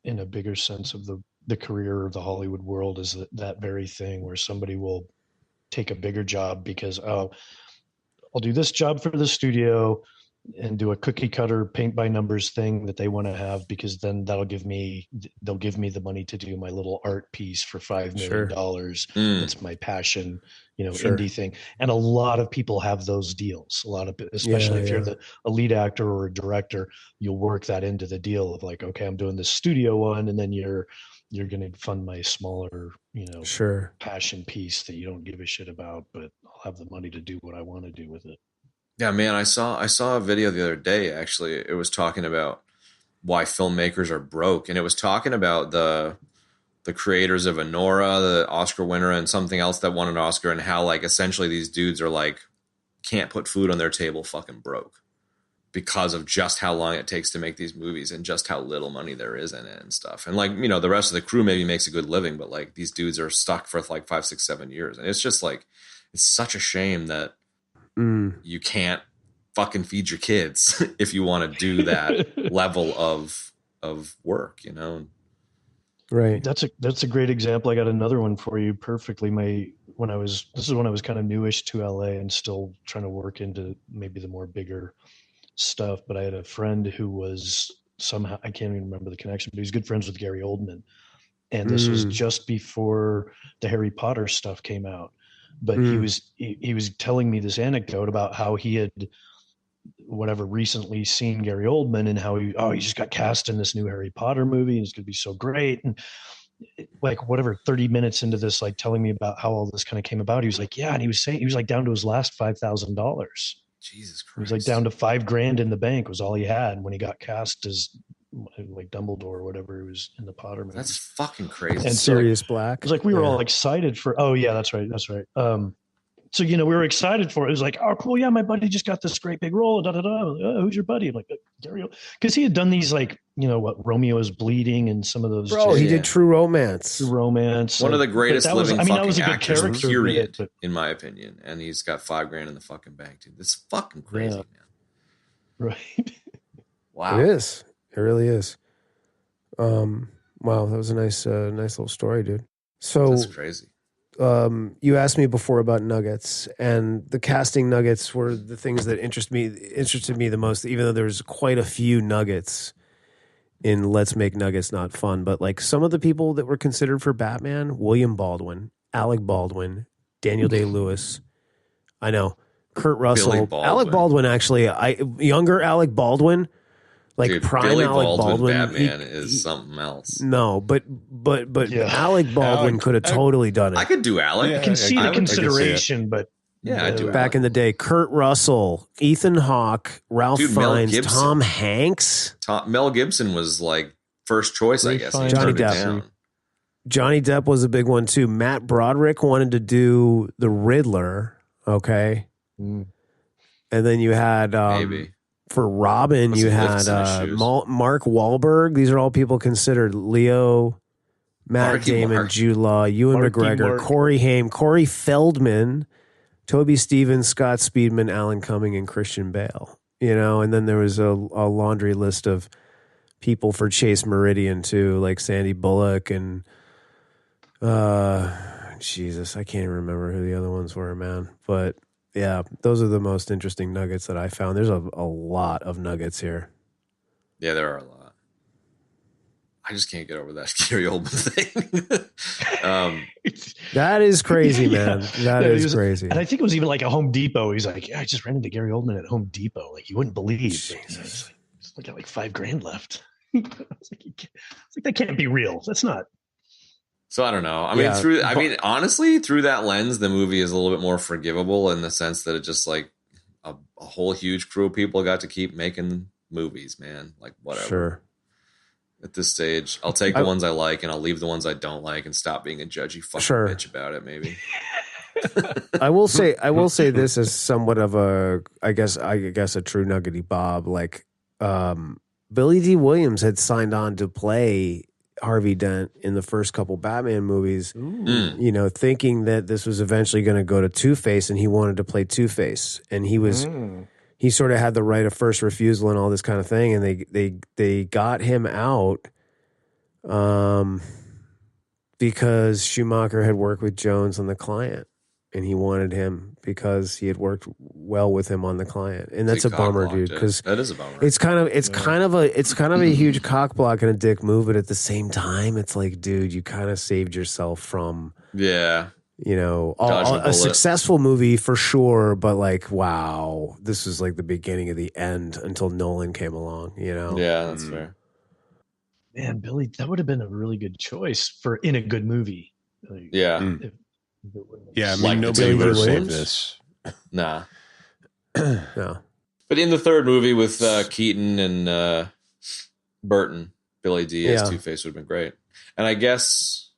in a bigger sense of the career of the Hollywood world, is that very thing where somebody will take a bigger job because, I'll do this job for the studio and do a cookie cutter paint by numbers thing that they want to have, because then they'll give me the money to do my little art piece for $5 million. That's my passion, indie thing. And a lot of people have those deals. Especially if you're a lead actor or a director, you'll work that into the deal of like, okay, I'm doing this studio one, and then you're going to fund my smaller, passion piece that you don't give a shit about, but I'll have the money to do what I want to do with it. Yeah, man, I saw a video the other day, actually. It was talking about why filmmakers are broke, and it was talking about the creators of Anora, the Oscar winner, and something else that won an Oscar, and how like essentially these dudes are like, can't put food on their table, fucking broke, because of just how long it takes to make these movies and just how little money there is in it and stuff. And like, the rest of the crew maybe makes a good living, but like these dudes are stuck for like 5, 6, 7 years. And it's just like, it's such a shame that you can't fucking feed your kids if you want to do that level of work, Right. That's a great example. I got another one for you perfectly. When I was kind of newish to LA and still trying to work into maybe the more bigger stuff, but I had a friend who was somehow, I can't even remember the connection, but he was good friends with Gary Oldman. And this was just before the Harry Potter stuff came out. But he was telling me this anecdote about how he had recently seen Gary Oldman, and how he just got cast in this new Harry Potter movie, and it's going to be so great. And like 30 minutes into this, like telling me about how all this kind of came about, he was like, yeah. And he was saying, he was like down to his last $5,000. Jesus Christ. He was like down to $5,000 in the bank was all he had when he got cast as like Dumbledore or whatever he was in the Potter movie. That's fucking crazy. And Sirius Black. It was like, we were all excited for, oh yeah, that's right. So, we were excited for it. It was like, oh, cool. Yeah, my buddy just got this great big role. Da, da, da. Oh, who's your buddy? I'm like, Gary. Because he had done these, like, Romeo is Bleeding and some of those. He did True Romance. One of the greatest living fucking actors, period, in my opinion. And he's got $5,000 in the fucking bank, dude. That's fucking crazy, man. Right. Wow. It is. It really is. Wow, that was a nice little story, dude. So that's crazy. you asked me before about nuggets, and the casting nuggets were the things that interested me the most, even though there's quite a few nuggets in Let's Make Nuggets Not Fun. But like some of the people that were considered for Batman, William Baldwin, Alec Baldwin, Daniel Day-Lewis. I know. Kurt Russell. Alec Baldwin, actually. Younger Alec Baldwin. Like Dude, prime Billy Alec Baldwin Baldwin. Batman is something else. No, but Yeah. Alec Baldwin could have totally done it. I could do Alec. I can see the I could see it. consideration, but Yeah, I'd do Back in the day, Kurt Russell, Ethan Hawke, Ralph Dude, Mel Fiennes, Gibson. Tom Hanks. Mel Gibson was like first choice, I guess. He Johnny turned it Depp. down. Johnny Depp was a big one too. Matt Broderick wanted to do the Riddler. Okay. And then you had Maybe. for Robin, Must you have had lifts in his shoes. Mark Wahlberg. These are all people considered. Leo, Matt Marky Damon, Mark. Jude Law, Ewan Marky McGregor, Mark. Corey Haim, Corey Feldman, Toby Stevens, Scott Speedman, Alan Cumming, and Christian Bale. You know, and then there was a laundry list of people for Chase Meridian too, like Sandy Bullock and Jesus, I can't even remember who the other ones were, man. But yeah, those are the most interesting nuggets that I found. There's a lot of nuggets here. Yeah, there are a lot. I just can't get over that Gary Oldman thing. That is crazy, man. That Yeah, is crazy. And I think it was even like a Home Depot. He's like, yeah, I just ran into Gary Oldman at Home Depot. Like, you wouldn't believe. He's like, got like $5,000 left. I was like, that can't be real. That's not. So I don't know. I mean, Yeah, honestly, through that lens, the movie is a little bit more forgivable in the sense that it just like a whole huge crew of people got to keep making movies, man. Like whatever. Sure. At this stage, I'll take the ones I like and I'll leave the ones I don't like and stop being a judgy fucking bitch about it. Maybe. I will say this is somewhat of a, I guess a true Nuggety Bob. Like, Billy D. Williams had signed on to play Harvey Dent in the first couple Batman movies, you know, thinking that this was eventually going to go to Two-Face, and he wanted to play Two-Face, and he sort of had the right of first refusal and all this kind of thing, and they got him out because Schumacher had worked with Jones on The Client, and he wanted him because he had worked well with him on The Client, and that's a bummer, dude. Because that is a bummer. it's kind of a huge cock block and a dick move, but at the same time, it's like, dude, you kind of saved yourself from you know, a successful movie for sure, but like, wow, this was like the beginning of the end until Nolan came along, you know? Yeah, that's fair. Man, Billy, that would have been a really good choice for in a good movie. Like, Yeah. Yeah, I mean, Like nobody would have saved Williams? this. Nah. No. But in the third movie with Keaton and Burton, Billy D as Two-Face would have been great. And I guess,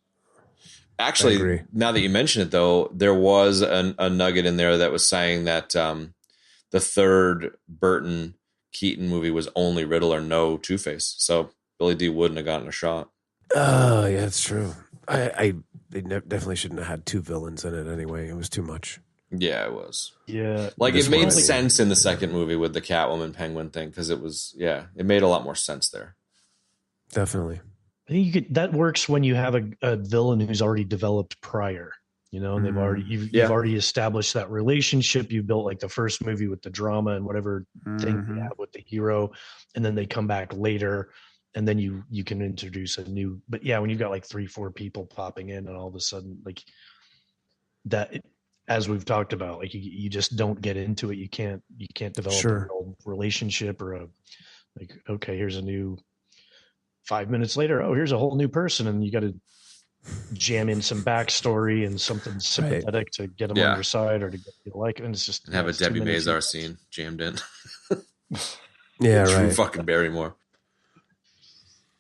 actually, now that you mention it, though, there was a nugget in there that was saying that the third Burton Keaton movie was only Riddler, no Two-Face. So Billy D wouldn't have gotten a shot. Oh, yeah, that's true. They definitely shouldn't have had two villains in it anyway. It was too much. Yeah, it was. Yeah. Like, This it made one- sense in the second movie with the Catwoman Penguin thing because it was, it made a lot more sense there. Definitely. I think that works when you have a villain who's already developed prior, you know, and you've already established that relationship. You built like the first movie with the drama and whatever thing you have with the hero, and then they come back later, and then you can introduce a new. But yeah, when you've got like 3-4 people popping in, and all of a sudden like that, as we've talked about, like you just don't get into it. You can't develop a real relationship or okay, here's a new. 5 minutes later, here's a whole new person, and you got to jam in some backstory and something sympathetic to get them on your side or to get you to like it. And it's just and have a Debbie Mazar scene jammed in. Yeah, True right. fucking Barrymore.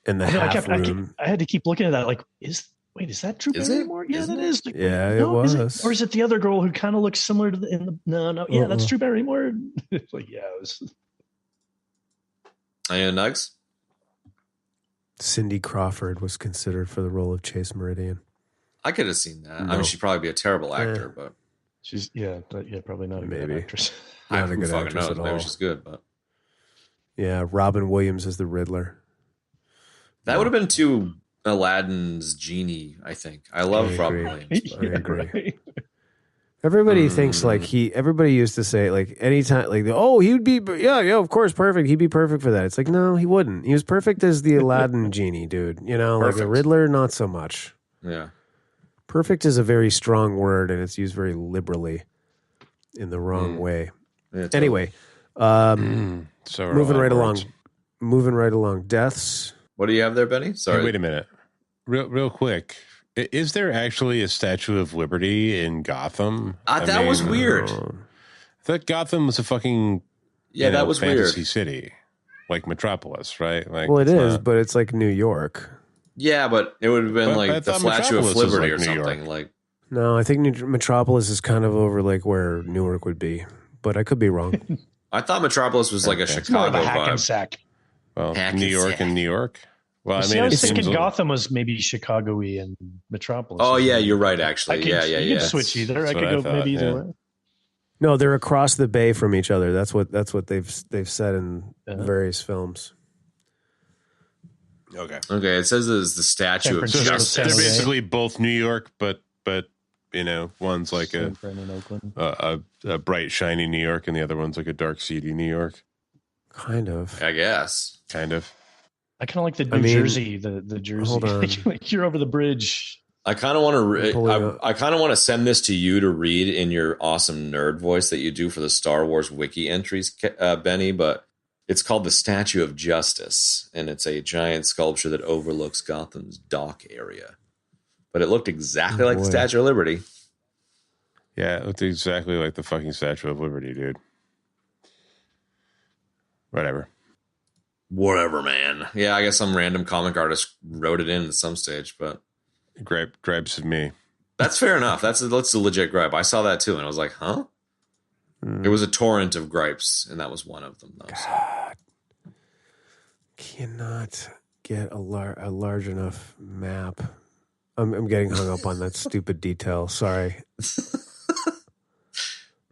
In the I had to keep looking at that. Like, is that Drew Barrymore? Yeah, that is. Like, it was. Or is it the other girl who kind of looks similar to no? Yeah, that's Drew Barrymore. Like, yeah, it was. Any nugs? Cindy Crawford was considered for the role of Chase Meridian. I could have seen that. I mean, she'd probably be a terrible actor, but she's probably not a good actress. Not a good fucking actress knows? at Maybe all. she's good, but Yeah, Robin Williams as the Riddler. that would have been too Aladdin's genie. I think I love Robin Williams. I agree. Right. Everybody thinks like everybody used to say like anytime like he'd be of course perfect, he'd be perfect for that. It's like no, he wouldn't. He was perfect as the Aladdin genie, dude. You know, like the Riddler, not so much. Yeah. Perfect is a very strong word and it's used very liberally in the wrong way. Yeah, totally. Anyway, So moving right along. Deaths. What do you have there, Benny? Sorry. Hey, wait a minute. Real quick. Is there actually a Statue of Liberty in Gotham? That was weird. I thought Gotham was a fucking that was fantasy weird. city, like Metropolis, right? Like, Well, it is, but it's like New York. Yeah, but it would have been But I like the thought Statue of Metropolis was Liberty like or New something. York. Like, No, I think Metropolis is kind of over like where Newark would be, but I could be wrong. I thought Metropolis was like a It's more of Chicago a hack and vibe. sack. well, Hackensack. New York and New York. Well, I See, mean, I it was seems thinking a- Gotham was maybe Chicago-y and Metropolis. Oh is yeah, maybe- you're right. I Actually, could, yeah. You could switch either. That's I could what I go thought, maybe either yeah. way. No, they're across the bay from each other. That's what they've said in various films. Okay. Okay, it says it's the Statue of San Francisco, Justice. San They're Jose. basically both New York, but one's like San Fran and Oakland. a bright, shiny New York, and the other one's like a dark, seedy New York, Kind of. I guess. kind of. I kind of like the New mean, Jersey, the Jersey. hold on. Like you're over the bridge. I kind of want pulling to. up. I kind of want to send this to you to read in your awesome nerd voice that you do for the Star Wars wiki entries, Benny. But it's called the Statue of Justice, and it's a giant sculpture that overlooks Gotham's dock area. But it looked exactly like the boy. Statue of Liberty. Yeah, it looked exactly like the fucking Statue of Liberty, dude. Whatever. Whatever, man. Yeah, I guess some random comic artist wrote it in at some stage, but Gripes of me. that's fair enough. That's a legit gripe. I saw that too, and I was like, huh? It was a torrent of gripes, and that was one of them, though. So. Cannot get a large enough map. I'm getting hung up on that stupid detail. Sorry.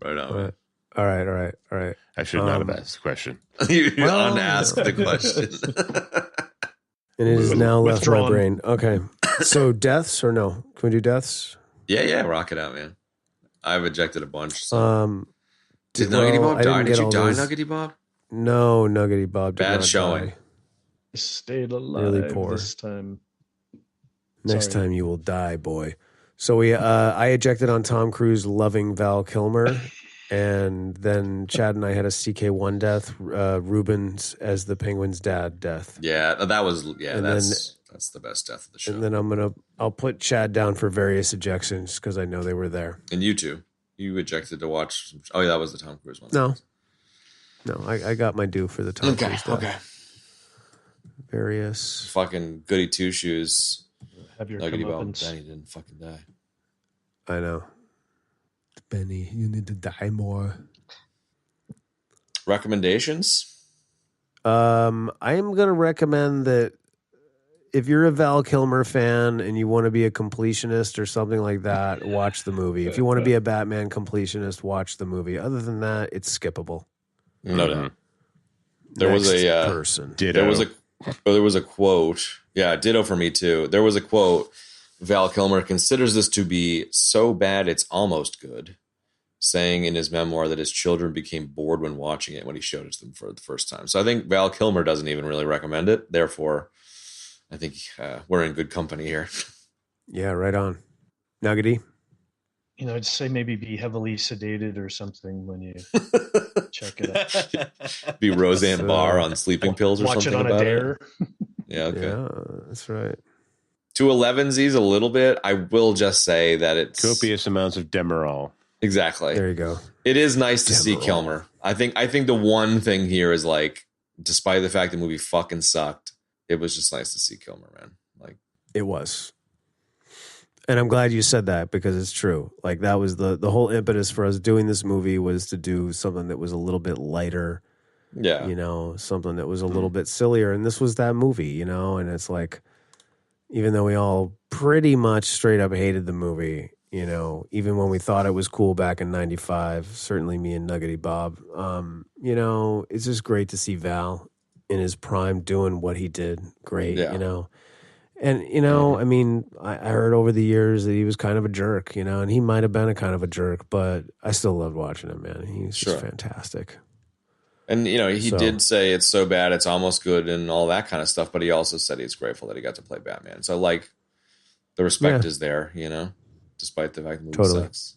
Right on. But, all right. I should not have asked the question. You Well, unasked the question. And it has now left my Withdrawn. brain. Okay. So deaths or no? Can we do deaths? yeah, rock it out, man. I've ejected a bunch. So. Did Nuggety well, Bob I die? didn't Did get you all die, those- Nuggety Bob? No, Nuggety Bob did Bad not showing. die. Stayed alive Really poor. this time. Next Sorry. time you will die, boy. So I ejected on Tom Cruise loving Val Kilmer, and then Chad and I had a CK1 death, Rubens as the Penguin's dad death. Yeah, that was And that's the best death of the show. And then I'll put Chad down for various ejections because I know they were there. And you too. You ejected to watch. Oh, yeah, that was the Tom Cruise one. No, I got my due for the Tom Cruise death. Various. Fucking goody two shoes. Have your Nuggety Bob. comeuppance. Benny didn't fucking die. I know. Benny, you need to die more. Recommendations? I am going to recommend that if you're a Val Kilmer fan and you want to be a completionist or something like that, watch the movie. If you want to be a Batman completionist, watch the movie. Other than that, it's skippable. No doubt. There was Next a person. Ditto. there was a quote. Yeah, ditto for me too. There was a quote. Val Kilmer considers this to be so bad it's almost good, saying in his memoir that his children became bored when watching it when he showed it to them for the first time. So I think Val Kilmer doesn't even really recommend it. Therefore, I think we're in good company here. Yeah, right on. Nuggety. You know, I'd say maybe be heavily sedated or something when you check it out. Be Roseanne So- Barr on sleeping pills or Watch something it on a about dare. it. Yeah, okay. Yeah, that's right. To 11sies a little bit. I will just say that it's Copious amounts of Demerol. exactly. There you go. It is nice to see Demerol. Kilmer. I think the one thing here is like, despite the fact the movie fucking sucked, it was just nice to see Kilmer, man. Like, It was. And I'm glad you said that because it's true. Like that was the whole impetus for us doing this movie was to do something that was a little bit lighter, yeah, you know, something that was a little bit sillier. And this was that movie, you know, and it's like, even though we all pretty much straight up hated the movie, you know, even when we thought it was cool back in 95, certainly me and Nuggety Bob, you know, it's just great to see Val in his prime doing what he did. Great, Yeah. you know. And, you know, I mean, I heard over the years that he was kind of a jerk, you know, and he might have been a kind of a jerk, but I still loved watching him, man. He's just fantastic. And, you know, he did say it's so bad, it's almost good and all that kind of stuff. But he also said he's grateful that he got to play Batman. So, like, the respect is there, you know, despite the fact the movie sucks.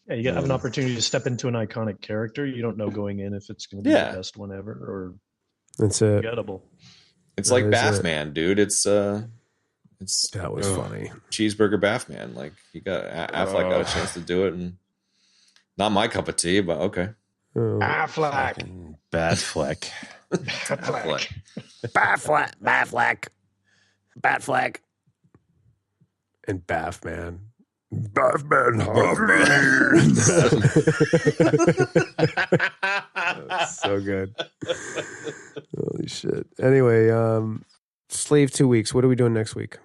Yeah, you got to have an opportunity to step into an iconic character. You don't know going in if it's going to be the best one ever or it's forgettable. It's like Bathman, dude. It's that was funny. Cheeseburger Bathman. Like Affleck got a chance to do it, and not my cup of tea, but okay. Affleck, Batfleck, Batfleck, and Bathman. So good. Holy shit. Anyway, Slave 2 weeks. What are we doing next week?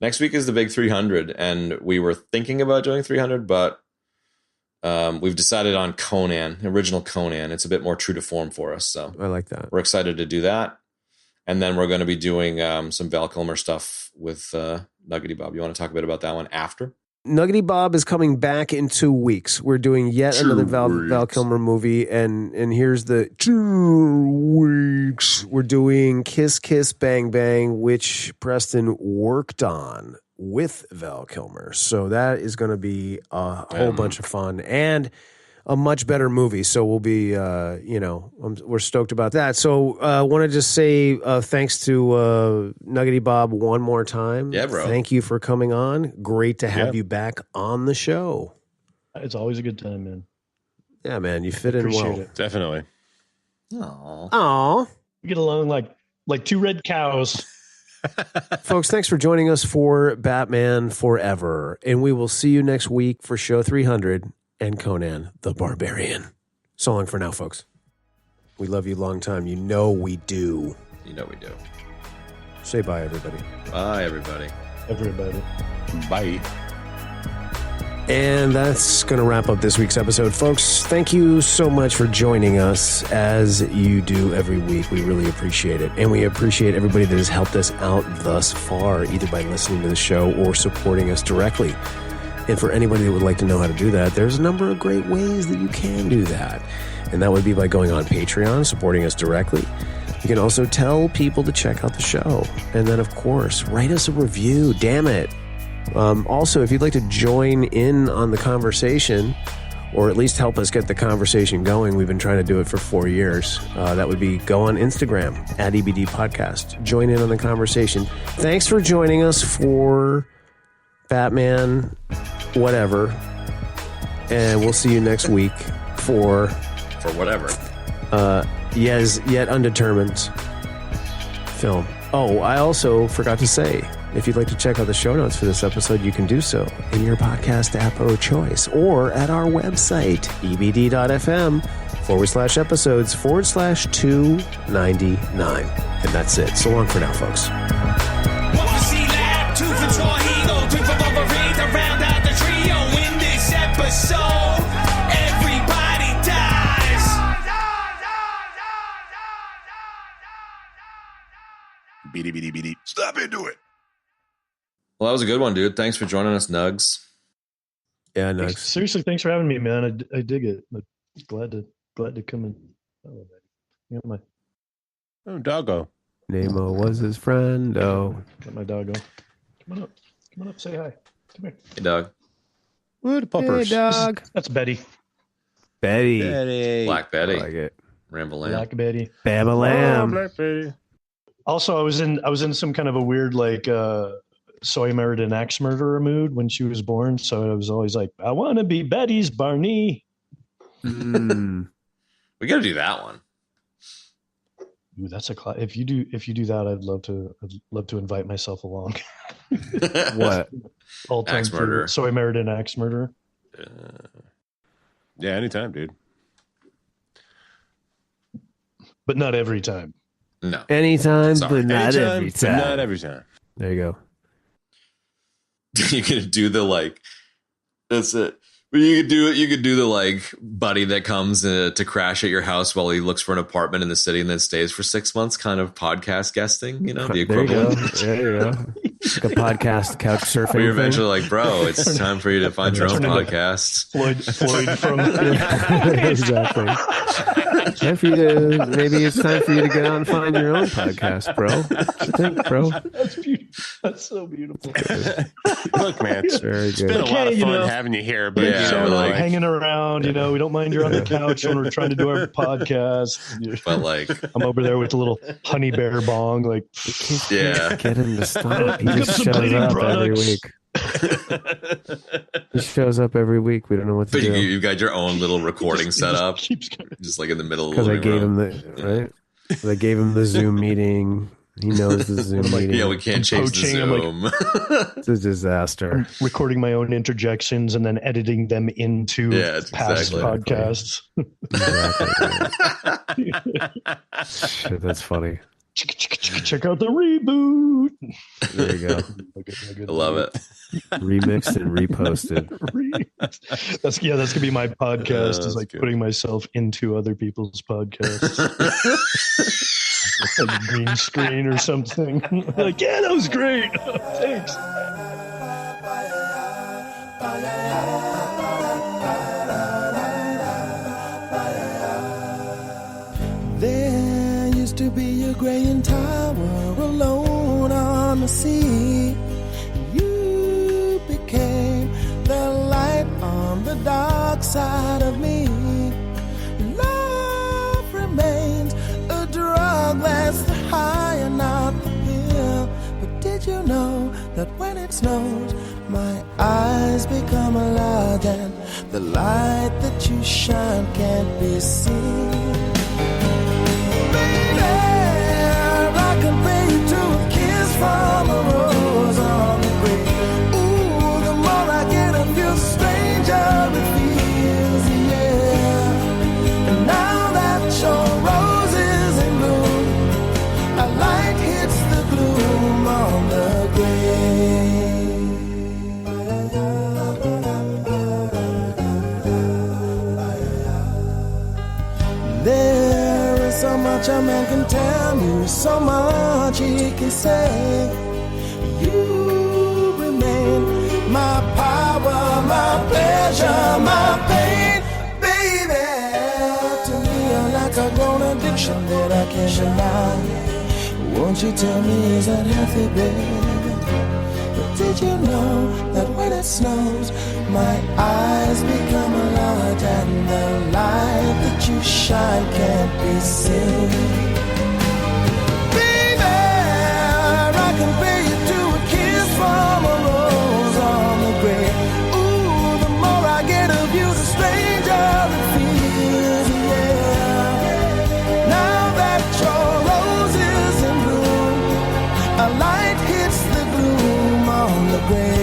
Next week is the big 300, and we were thinking about doing 300, but we've decided on Conan, original Conan. It's a bit more true to form for us, so I like that. We're excited to do that. And then we're going to be doing some Val Kilmer stuff with Nuggety Bob. You want to talk a bit about that one after? Nuggety Bob is coming back in 2 weeks. We're doing yet another Val Kilmer movie, and here's the 2 weeks. We're doing Kiss Kiss Bang Bang, which Preston worked on with Val Kilmer. So that is going to be a whole bunch of fun and a much better movie. So we'll be, we're stoked about that. So I want to just say thanks to Nuggety Bob one more time. Yeah, bro. Thank you for coming on. Great to have you back on the show. It's always a good time, man. Yeah, man. You fit in well. It. Definitely. Aw. We get along like 2 red cows. Folks, thanks for joining us for Batman Forever. And we will see you next week for show 300. And Conan the Barbarian. So long for now, folks. We love you long time. You know we do. You know we do. Say bye, everybody. Bye, everybody. Everybody. Bye. And that's going to wrap up this week's episode, folks. Thank you so much for joining us as you do every week. We really appreciate it. And we appreciate everybody that has helped us out thus far, either by listening to the show or supporting us directly. And for anybody that would like to know how to do that, there's a number of great ways that you can do that. And that would be by going on Patreon, supporting us directly. You can also tell people to check out the show. And then, of course, write us a review. Damn it. Also, if you'd like to join in on the conversation, or at least help us get the conversation going, we've been trying to do it for 4 years. That would be go on Instagram, @EBD Podcast. Join in on the conversation. Thanks for joining us for Batman whatever, and we'll see you next week for whatever. Yet undetermined film. Oh, I also forgot to say, if you'd like to check out the show notes for this episode, you can do so in your podcast app of choice or at our website, ebd.fm/episodes/299. And that's it. So long for now, folks. Episode, everybody dies. Beady. Stop into it. Well, that was a good one, dude. Thanks for joining us, Nugs. Yeah, Nugs. Seriously, thanks for having me, man. I dig it. I'm glad to come in. Oh, doggo. Nemo was his friend. Oh, got my doggo. Come on up. Say hi. Come here. Hey, dog. Good puppers. Hey, dog. That's Betty. Betty. Black Betty. I like it. Ramble Lamb. Black Betty. Bam-a-lamb. Black Betty. Also, I was in some kind of a weird so I married an axe murderer mood when she was born. So I was always like, I want to be Betty's Barney. We got to do that one. Ooh, that's if you do that, I'd love to invite myself along. What? All time Axe murderer. So I married an axe murderer. Yeah, anytime, dude. But not every time. No. Anytime, Sorry. but not Anytime, every but time. not every time. There you go. You're going to do the that's it. But you could do the like buddy that comes to crash at your house while he looks for an apartment in the city and then stays for 6 months, kind of podcast guesting, the equivalent. There you go. Like a podcast couch surfing. Where you're eventually like, bro, it's time for you to find your own podcast. Floyd from Exactly. Maybe it's time for you to get out and find your own podcast, bro. What you think, bro? That's beautiful. That's so beautiful. Look, man, it's been a lot of fun having you here, but like hanging around, we don't mind you're on the couch when we're trying to do our podcast. But like, I'm over there with a little honey bear bong, like, get him to stop. He just shows up every week. He shows up every week. We don't know what to do. But you got your own little recording setup, just like in the middle of the living room. Because I gave him the Zoom meeting. He knows the Zoom meeting. Yeah, we can't change the Zoom. It's a disaster. I'm recording my own interjections and then editing them into past podcasts. Exactly. Shit, that's funny. Check out the reboot. There you go. I love it. Remixed and reposted. That's gonna be my podcast. Is like putting myself into other people's podcasts. Like green screen or something. Like, yeah, that was great. Thanks. There used to be a graying tower alone on the sea. You became the light on the dark side of me. Love remains a drug that's the high and not the pill. But did you know that when it snows, my eyes become a lot, and the light that you shine can't be seen? I compare you to a kiss from a rose on the grave. Ooh, the more I get of you, the stranger it feels, yeah. And now that your rose is in bloom, a light hits the gloom on the grave. There is so much a man can tell you, so much he can say. You remain my power, my pleasure, my pain, baby. To me, you're like a grown addiction that I can't deny. Won't you tell me, is that healthy, baby? But did you know that when it snows, my eyes become a light, and the light that you shine can't be seen? Compare you to a kiss from a rose on the grave. Ooh, the more I get of you, the stranger it feels, yeah. Now that your rose is in bloom, a light hits the gloom on the grave.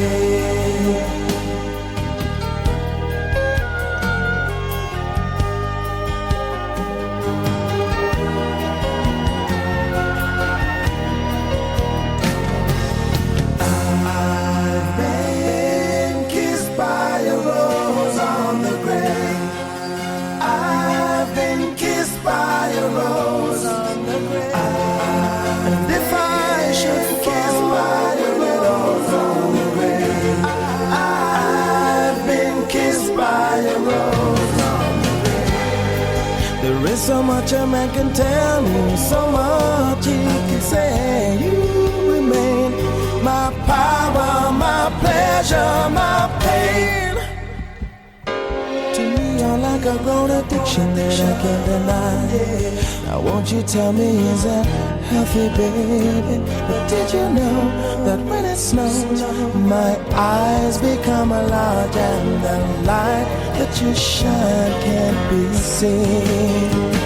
So much a man can tell me, so much he can say. You remain my power, my pleasure, my pain. To me, you're like a grown addiction that I can't deny. Now won't you tell me, is that healthy, baby? But did you know that when it snows, my eyes become a light, and the light that you shine can't be seen?